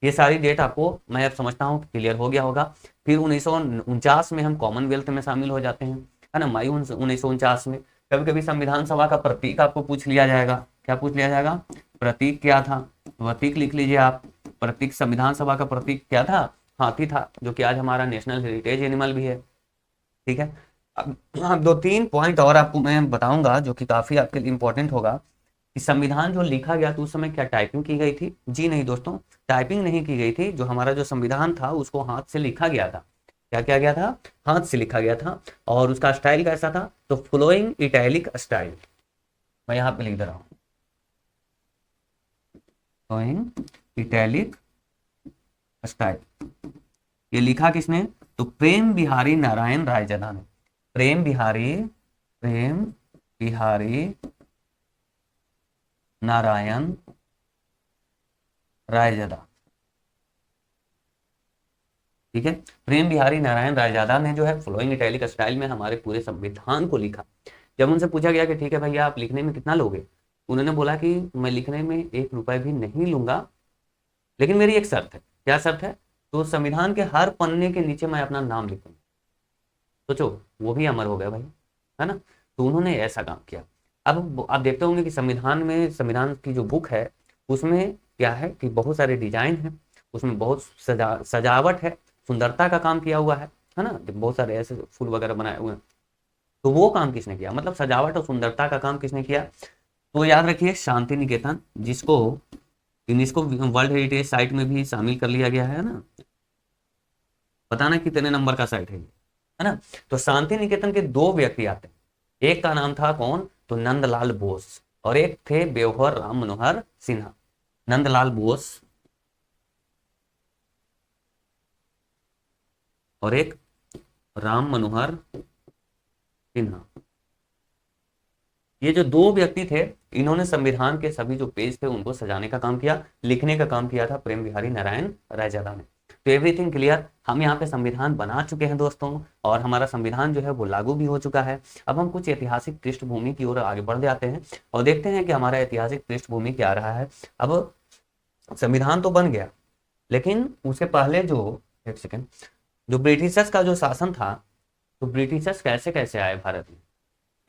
ये सारी डेट आपको मैं अब समझता हूँ क्लियर हो गया होगा। फिर 1949 में हम कॉमनवेल्थ में शामिल हो जाते हैं, है ना, मई 1949 में। कभी कभी संविधान सभा का प्रतीक आपको पूछ लिया जाएगा। क्या पूछ लिया जाएगा? प्रतीक क्या था? प्रतीक लिख लीजिए आप। प्रतीक, संविधान सभा का प्रतीक क्या था? हाथी था, जो कि आज हमारा नेशनल हेरिटेज एनिमल भी है, ठीक है। अब 2-3 पॉइंट और आपको मैं बताऊंगा जो कि काफी आपके लिए इंपॉर्टेंट होगा कि संविधान जो लिखा गया तो उस समय क्या टाइपिंग की गई थी? जी नहीं दोस्तों, टाइपिंग नहीं की गई थी। जो हमारा जो संविधान था उसको हाथ से लिखा गया था। क्या किया गया था? हाथ से लिखा गया था। और उसका स्टाइल कैसा था? तो फ्लोइंग इटैलिक स्टाइल, मैं यहाँ पे लिख दे रहा हूँ, फ्लोइंग इटैलिक स्टाइल। ये लिखा किसने? तो प्रेम बिहारी नारायण रायजादा ने। प्रेम बिहारी नारायण रायजादा, ठीक है। प्रेम बिहारी नारायण रायजादा ने जो है फ्लोइंग इटैलिक स्टाइल में हमारे पूरे संविधान को लिखा। जब उनसे पूछा गया कि ठीक है भैया आप लिखने में कितना लोगे, उन्होंने बोला कि मैं लिखने में 1 रुपए भी नहीं लूंगा, लेकिन मेरी एक शर्त है। क्या शर्त है? तो संविधान के हर पन्ने के नीचे मैं अपना नाम लिखूंगा। सोचो, वो भी अमर हो गया भाई, है ना। तो उन्होंने ऐसा काम किया। अब आप देखते होंगे कि संविधान की जो बुक है उसमें क्या है कि बहुत सारे डिजाइन है, उसमें बहुत सजावट है, सुंदरता का काम किया हुआ है ना। बहुत सारे ऐसे फूल वगैरह बनाए हुए हैं। तो वो काम किसने किया, मतलब सजावट और सुंदरता का काम किसने किया? तो याद रखिए शांति निकेतन, जिसको यूनेस्को वर्ल्ड हेरिटेज साइट में भी शामिल कर लिया गया है ना। पता ना कितने नंबर का साइट है ना। तो शांति निकेतन के 2 व्यक्ति आते हैं। एक का नाम था कौन? तो नंदलाल बोस, और एक थे बेवहर राम मनोहर सिन्हा। नंदलाल बोस और एक राम मनोहर सिन्हा। ये जो 2 व्यक्ति थे, इन्होंने संविधान के सभी जो पेज थे उनको सजाने का काम किया। लिखने का काम किया था प्रेम बिहारी नारायण रायजादा ने। तो एवरीथिंग क्लियर। हम यहाँ पे संविधान बना चुके हैं दोस्तों, और हमारा संविधान जो है वो लागू भी हो चुका है। अब हम कुछ ऐतिहासिक पृष्ठभूमि की ओर आगे बढ़ जाते हैं और देखते हैं कि हमारा ऐतिहासिक पृष्ठभूमि क्या रहा है। अब संविधान तो बन गया, लेकिन उसके पहले जो, एक सेकेंड, जो ब्रिटिशर्स का जो शासन था, तो ब्रिटिशर्स कैसे कैसे आए भारत में,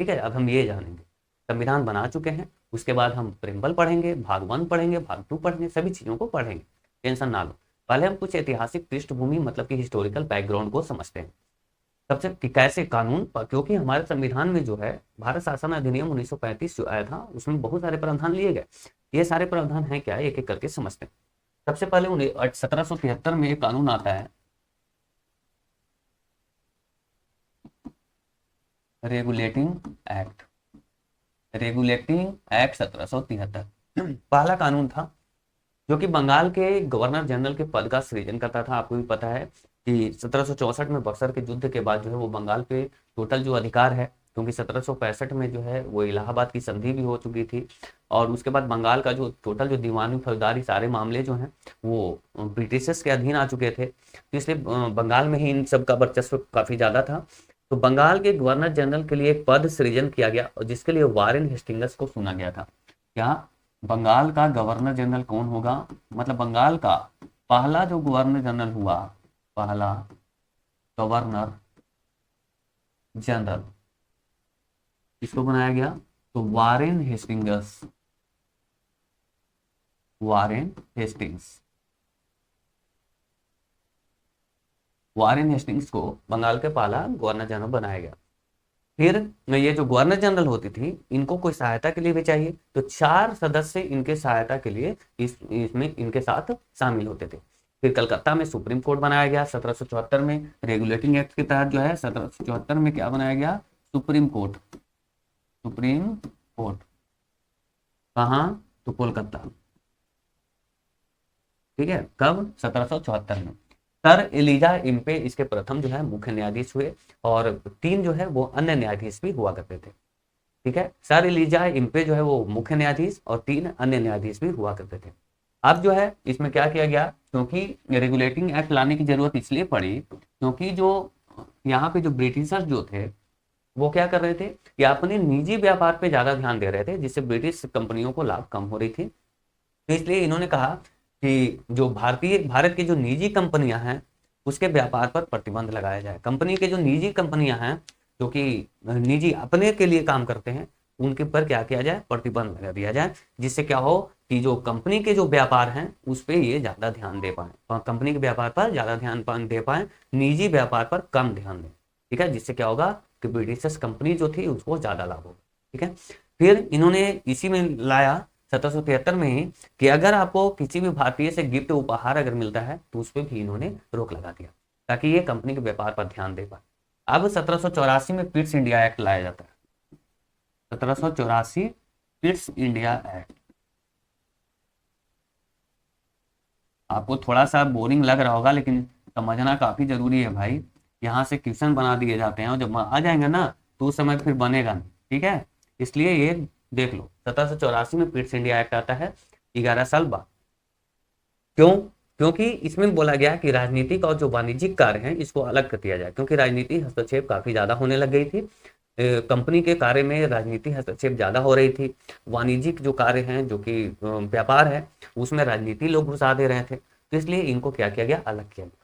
ठीक है। अब हम ये जानेंगे। संविधान बना चुके हैं, उसके बाद हम प्रिम्बल पढ़ेंगे, भाग 1 पढ़ेंगे, भाग 2 पढ़ेंगे, सभी चीज़ों को पढ़ेंगे, टेंशन ना लो। पहले हम कुछ ऐतिहासिक पृष्ठभूमि मतलब कि हिस्टोरिकल बैकग्राउंड को समझते हैं। सबसे कि कैसे कानून, क्योंकि हमारे संविधान में जो है भारत शासन अधिनियम 1935 जो आया था उसमें बहुत सारे प्रावधान लिए गए। ये सारे प्रावधान हैं क्या, एक एक करके समझते हैं। सबसे पहले 1773 में एक कानून आता है, रेगुलेटिंग एक्ट। रेगुलेटिंग एक्ट 1773 पहला कानून था, जो कि बंगाल के गवर्नर जनरल के पद का सृजन करता था। आपको भी पता है कि 1764 में बक्सर के युद्ध के बाद जो है वो बंगाल पे टोटल जो अधिकार है, क्योंकि 1765 में जो है वो इलाहाबाद की संधि भी हो चुकी थी, और उसके बाद बंगाल का जो टोटल जो दीवानी फौजदारी सारे मामले जो हैं वो ब्रिटिशर्स के अधीन आ चुके थे। तो इसलिए बंगाल में ही इन सब का वर्चस्व काफ़ी ज़्यादा था। तो बंगाल के गवर्नर जनरल के लिए एक पद सृजन किया गया, और जिसके लिए वारेन हेस्टिंग्स को चुना गया था। क्या बंगाल का गवर्नर जनरल कौन होगा, मतलब बंगाल का पहला जो गवर्नर जनरल हुआ, पहला गवर्नर जनरल किसको बनाया गया? तो Warren Hastings. Warren Hastings, Warren Hastings को बंगाल के पहला गवर्नर जनरल बनाया गया। फिर ये जो गवर्नर जनरल होती थी, इनको कोई सहायता के लिए भी चाहिए, तो 4 सदस्य इनके सहायता के लिए इसमें इनके साथ शामिल होते थे। फिर कलकत्ता में सुप्रीम कोर्ट बनाया गया 1774 में। रेगुलेटिंग एक्ट के तहत जो है 1774 में क्या बनाया गया? Supreme court. सुप्रीम कोर्ट कहाँ? तो कोलकाता, ठीक है। कब? 1774 में। सर एलिजा इम्पे इसके प्रथम जो है मुख्य न्यायाधीश हुए, और 3 जो है वो अन्य न्यायाधीश भी हुआ करते थे, ठीक है। सर एलिजा इम्पे जो है वो मुख्य न्यायाधीश और 3 अन्य न्यायाधीश भी हुआ करते थे। अब जो है इसमें क्या किया गया, क्योंकि रेगुलेटिंग एक्ट लाने की जरूरत इसलिए पड़ी क्योंकि जो यहाँ पे जो ब्रिटिशर्स जो थे वो क्या कर रहे थे कि अपने निजी व्यापार पे ज्यादा ध्यान दे रहे थे, जिससे ब्रिटिश कंपनियों को लाभ कम हो रही थी। तो इसलिए इन्होंने कहा कि जो भारत की जो निजी कंपनियां हैं उसके व्यापार पर प्रतिबंध लगाया जाए। कंपनी के जो निजी कंपनियां हैं जो कि निजी अपने के लिए काम करते हैं, उनके पर क्या किया जाए? प्रतिबंध लगा दिया जाए, जिससे क्या हो कि जो कंपनी के जो व्यापार हैं उस पर ये ज़्यादा ध्यान दे पाए, और कंपनी के व्यापार पर ज़्यादा ध्यान दे पाए, निजी व्यापार पर कम ध्यान दें, ठीक है। जिससे क्या होगा कि ब्रिटिश कंपनी जो थी उसको ज़्यादा लाभ होगा, ठीक है। फिर इन्होंने इसी में लाया 1773 में ही कि अगर आपको किसी भी भारतीय से गिफ्ट उपहार अगर मिलता है तो उस पर भी इन्होंने रोक लगा दिया, ताकि ये कंपनी के व्यापार पर ध्यान दे पाए। अब 1784 में पिट्स इंडिया एक्ट लाया जाता है। 1784 पिट्स इंडिया एक्ट। आपको थोड़ा सा बोरिंग लग रहा होगा, लेकिन समझना काफ़ी ज़रूरी है भाई। यहाँ से क्वेश्चन बना दिए जाते हैं और जब आ जाएंगे ना तो उस समय फिर बनेगा नहीं, ठीक है। इसलिए ये देख लो, 1784 में पिट्स इंडिया एक्ट आता है, 11 साल बाद। क्यों? क्योंकि इसमें बोला गया कि राजनीतिक और जो वाणिज्यिक कार्य हैं इसको अलग कर दिया जाए, क्योंकि राजनीति हस्तक्षेप काफ़ी ज़्यादा होने लग गई थी। कंपनी के कार्य में राजनीति हस्तक्षेप ज़्यादा हो रही थी। वाणिज्यिक जो कार्य हैं, जो कि व्यापार है, उसमें राजनीति लोग घुसा दे रहे थे, तो इसलिए इनको क्या किया गया, अलग किया गया।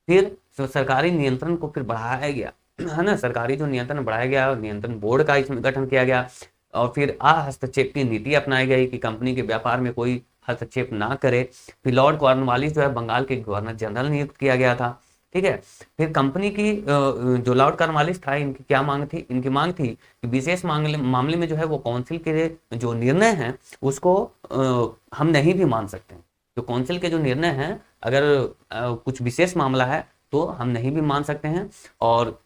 फिर सरकारी नियंत्रण को फिर बढ़ाया गया, है ना। सरकारी जो नियंत्रण बढ़ाया गया, नियंत्रण बोर्ड का इसमें गठन किया गया, और फिर हस्तक्षेप की नीति अपनाई गई कि कंपनी के व्यापार में कोई हस्तक्षेप ना करे। फिर लॉर्ड कॉर्नवालिस जो है बंगाल के गवर्नर जनरल नियुक्त किया गया था, ठीक है। फिर कंपनी की जो लॉर्ड कॉर्नवालिस था, इनकी क्या मांग थी, इनकी मांग थी कि विशेष मामले में जो है वो काउंसिल के जो निर्णय हैं उसको हम नहीं भी मान सकते हैं। जो काउंसिल के जो निर्णय हैं, अगर कुछ विशेष मामला है तो हम नहीं भी मान सकते हैं। और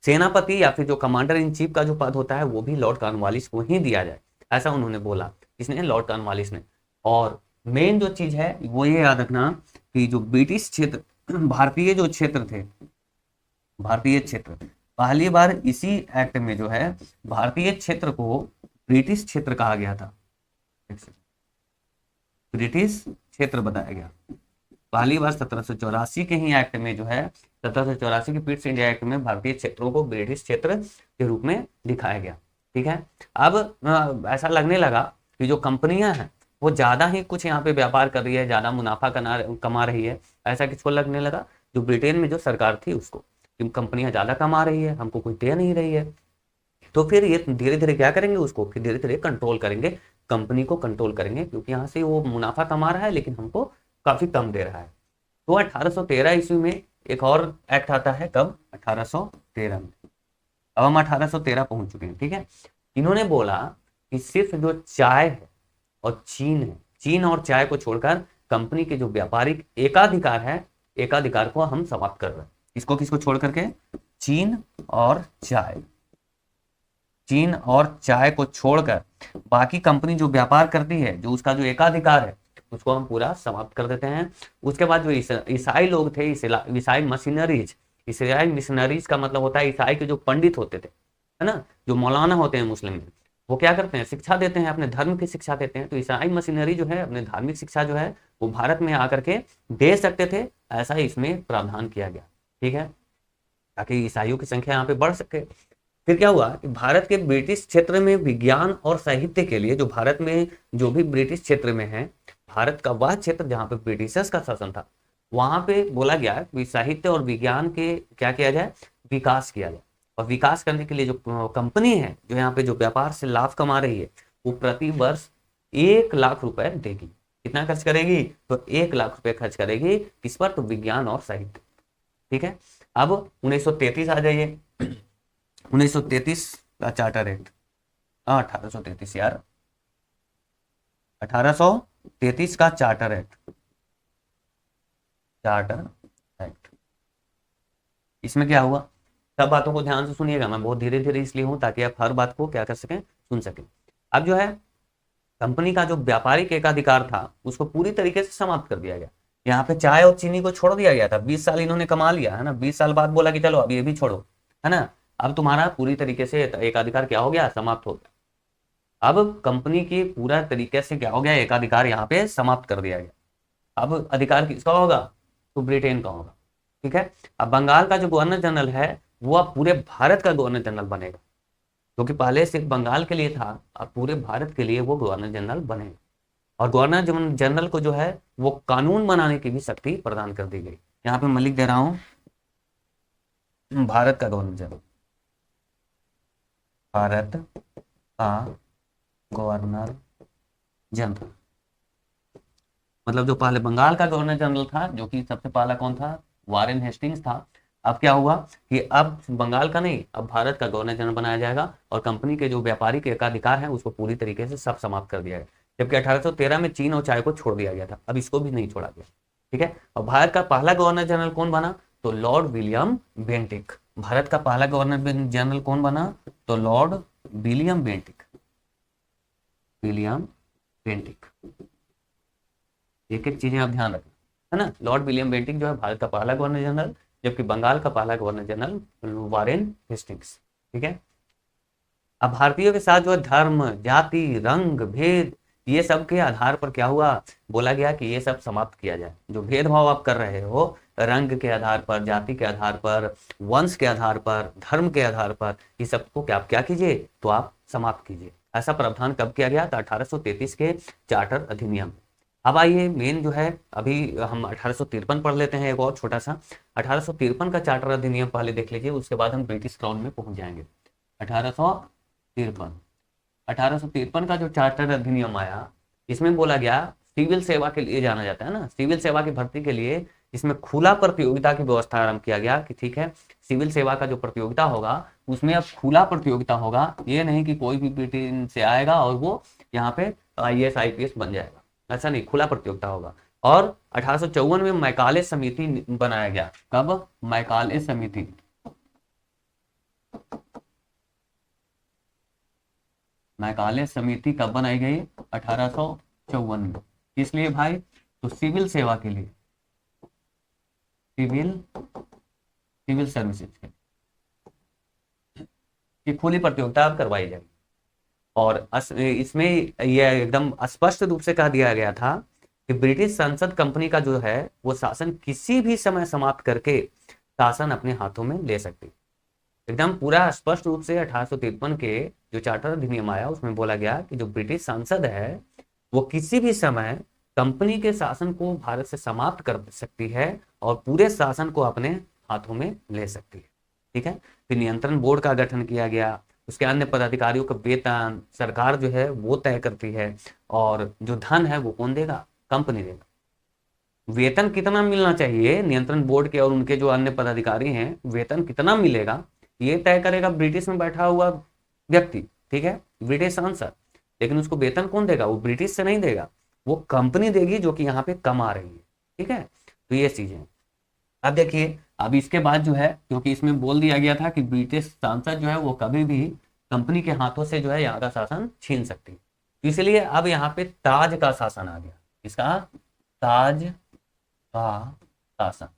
सेनापति या फिर जो कमांडर इन चीफ का जो पद होता है वो भी लॉर्ड कॉर्नवालिस को ही दिया जाए, ऐसा उन्होंने बोला। किसने? लॉर्ड कॉर्नवालिस ने। और मेन जो चीज है वो ये याद रखना कि जो ब्रिटिश क्षेत्र, भारतीय जो क्षेत्र थे, भारतीय क्षेत्र, पहली बार इसी एक्ट में जो है भारतीय क्षेत्र को ब्रिटिश क्षेत्र कहा गया था, ब्रिटिश क्षेत्र बताया गया पहली बार 1784 के ही एक्ट में जो है, 1784 के पिट्स इंडिया एक्ट में भारतीय क्षेत्रों को ब्रिटिश क्षेत्र के रूप में दिखाया गया, ठीक है। अब ऐसा लगने लगा कि जो कंपनियां हैं वो ज़्यादा ही कुछ यहाँ पे व्यापार कर रही है, ज़्यादा मुनाफा कमा रही है। ऐसा किसको लगने लगा? जो ब्रिटेन में जो सरकार थी उसको, कि कंपनियां ज़्यादा कमा रही है, हमको कोई दे नहीं रही है। तो फिर ये धीरे धीरे क्या करेंगे, उसको फिर धीरे धीरे कंट्रोल करेंगे, कंपनी को कंट्रोल करेंगे, क्योंकि यहाँ से वो मुनाफा कमा रहा है लेकिन हमको काफ़ी कम दे रहा है। तो 1813 ईस्वी में एक और एक्ट आता है, कब? 1813 में। अब हम 1813 पहुंच चुके हैं, ठीक है। इन्होंने बोला कि सिर्फ जो चाय है और चीन है, चीन और चाय को छोड़कर कंपनी के जो व्यापारिक एकाधिकार है, एकाधिकार को हम समाप्त कर रहे हैं। इसको किसको छोड़ करके? चीन और चाय, चीन और चाय को छोड़कर बाकी कंपनी जो व्यापार करती है, जो उसका जो एकाधिकार है उसको हम पूरा समाप्त कर देते हैं। उसके बाद जो ईसाई लोग थे, ईसाई मशीनरीज, ईसाई मिशनरीज का मतलब होता है ईसाई के जो पंडित होते थे, है ना, जो मौलाना होते हैं मुस्लिम में, वो क्या करते हैं? शिक्षा देते हैं, अपने धर्म की शिक्षा देते हैं। तो ईसाई मशीनरी जो है अपने धार्मिक शिक्षा जो है वो भारत में आकर के दे सकते थे, ऐसा ही इसमें प्रावधान किया गया, ठीक है, ताकि ईसाइयों की संख्या यहाँ पे बढ़ सके। फिर क्या हुआ कि भारत के ब्रिटिश क्षेत्र में विज्ञान और साहित्य के लिए, जो भारत में जो भी ब्रिटिश क्षेत्र में है, भारत का वह क्षेत्र जहाँ पे ब्रिटिशर्स का शासन था, वहां पे बोला गया कि साहित्य और विज्ञान के क्या किया जाए? विकास किया जाए। और विकास करने के लिए जो कंपनी है, जो यहाँ पे जो व्यापार से लाभ कमा रही है, वो प्रति वर्ष 1 लाख रुपए देगी। कितना खर्च करेगी? तो 1 लाख रुपए खर्च करेगी। किस पर? तो विज्ञान और साहित्य, ठीक है। अब 1933 आ जाइए, 1933 का चार्टर एक्ट, 1833 यार, 1833 का चार्टर एक्ट, चार्टर एक्ट। इसमें क्या हुआ? सब बातों को ध्यान से सुनिएगा, मैं बहुत धीरे धीरे इसलिए हूं ताकि आप हर बात को क्या कर सकें, सुन सकें। अब जो है कंपनी का जो व्यापारिक एकाधिकार था उसको पूरी तरीके से समाप्त कर दिया गया। यहाँ पे चाय और चीनी को छोड़ दिया गया था। 20 साल इन्होंने कमा लिया है ना, 20 साल बाद बोला कि चलो अब ये भी छोड़ो, है ना। अब तुम्हारा पूरी तरीके से एकाधिकार क्या हो गया? समाप्त हो गया। अब कंपनी की पूरा तरीके से क्या हो गया? एकाधिकार यहाँ पे समाप्त कर दिया गया। अब अधिकार किसका होगा? तो ब्रिटेन का होगा, ठीक है। अब बंगाल का जो गवर्नर जनरल है वो अब पूरे भारत का गवर्नर जनरल बनेगा, क्योंकि पहले सिर्फ बंगाल के लिए था, अब पूरे भारत के लिए वो गवर्नर जनरल बनेगा। और गवर्नर जनरल को जो है वो कानून बनाने की भी शक्ति प्रदान कर दी गई। यहाँ पे मैं लिख दे रहा हूं, भारत का गवर्नर जनरल, भारत का गवर्नर जनरल, मतलब जो पहले बंगाल का गवर्नर जनरल था, जो कि सबसे पहला कौन था? वारेन हेस्टिंग्स था। अब क्या हुआ कि अब बंगाल का नहीं, अब भारत का गवर्नर जनरल बनाया जाएगा, और कंपनी के जो व्यापारिक एकाधिकार है उसको पूरी तरीके से सब समाप्त कर दिया गया। जबकि 1813 में चीन और चाय को छोड़ दिया गया था, अब इसको भी नहीं छोड़ा गया, ठीक है। और भारत का पहला गवर्नर जनरल कौन बना? तो लॉर्ड विलियम बेंटिक। भारत का पहला गवर्नर जनरल कौन बना? तो Lord William Bentinck, William Bentinck. एक एक चीजें आप ध्यान रखें। है ना। लॉर्ड विलियम बेंटिक जो है भारत का पहला गवर्नर जनरल, जबकि बंगाल का पहला गवर्नर जनरल वारेन हेस्टिंग्स। ठीक है। अब भारतीयों के साथ जो है धर्म, जाति, रंग, भेद, ये सब के आधार पर क्या हुआ, बोला गया कि ये सब समाप्त किया जाए। जो भेदभाव आप कर रहे हो रंग के आधार पर, जाति के आधार पर, वंश के आधार पर, धर्म के आधार पर, ये सबको क्या कीजिए, तो आप समाप्त कीजिए। ऐसा प्रावधान कब किया गया, तो 1833 के चार्टर अधिनियम में। अब आइए मेन जो है, अभी हम 1853 पढ़ लेते हैं, एक और छोटा सा 1853 का चार्टर अधिनियम पहले देख लीजिए, उसके बाद हम ब्रिटिश क्राउन में पहुंच जाएंगे। 1853 1853 का जो चार्टर अधिनियम आया, इसमें बोला गया सिविल सेवा के लिए जाना जाता है ना, सिविल सेवा की भर्ती के लिए इसमें खुला प्रतियोगिता की व्यवस्था आरंभ किया गया कि ठीक है, सिविल सेवा का जो प्रतियोगिता होगा उसमें अब खुला प्रतियोगिता होगा। ये नहीं कि कोई भी ब्रिटेन से आएगा और वो यहाँ पे IAS IPS बन जाएगा, ऐसा नहीं, खुला प्रतियोगिता होगा। और 1854 में मैकाले समिति बनाया गया। कब, मैकाले समिति, मैकाले समिति कब बनाई गई, 1854 में। इसलिए भाई, तो सिविल सेवा के लिए, सिविल सर्विसेज की खुली प्रतियोगिता अब करवाई जाएगी। और इसमें यह एकदम स्पष्ट रूप से कह दिया गया था कि ब्रिटिश संसद कंपनी का जो है वो शासन किसी भी समय समाप्त करके शासन अपने हाथों में ले सकती। एकदम पूरा स्पष्ट रूप से 1853 के जो चार्टर अधिनियम आया उसमें बोला गया कि जो ब्रिटिश संसद है वो किसी भी समय कंपनी के शासन को भारत से समाप्त कर सकती है और पूरे शासन को अपने हाथों में ले सकती है। ठीक है। फिर नियंत्रण बोर्ड का गठन किया गया, उसके अन्य पदाधिकारियों का वेतन सरकार जो है वो तय करती है, और जो धन है वो कौन देगा, कंपनी देगा। वेतन कितना मिलना चाहिए नियंत्रण बोर्ड के और उनके जो अन्य पदाधिकारी हैं, वेतन कितना मिलेगा ये तय करेगा ब्रिटिश में बैठा हुआ व्यक्ति। ठीक है, ब्रिटिश सांसद। लेकिन उसको वेतन कौन देगा, वो ब्रिटिश से नहीं देगा, वो कंपनी देगी जो कि यहाँ पे कमा रही है। ठीक है, तो ये चीजें। अब देखिए, अब इसके बाद जो है, क्योंकि इसमें बोल दिया गया था कि ब्रिटिश सांसद जो है वो कभी भी कंपनी के हाथों से जो है यहाँ का शासन छीन सकती है, तो इसलिए अब यहाँ पे ताज का शासन आ गया। इसका ताज का शासन।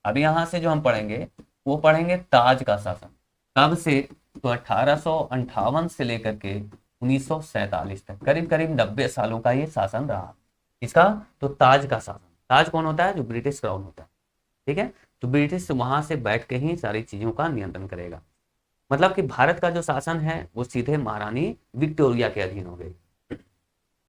अब यहाँ से जो हम पढ़ेंगे वो पढ़ेंगे ताज का शासन। कब से, तो 1858 से लेकर के 1947 तक, करीब करीब 90 सालों का ये शासन रहा इसका। तो ताज का शासन, ताज कौन होता है, जो ब्रिटिश क्राउन होता है। ठीक है, तो ब्रिटिश वहां से बैठ के ही सारी चीजों का नियंत्रण करेगा। मतलब कि भारत का जो शासन है वो सीधे महारानी विक्टोरिया के अधीन हो गई।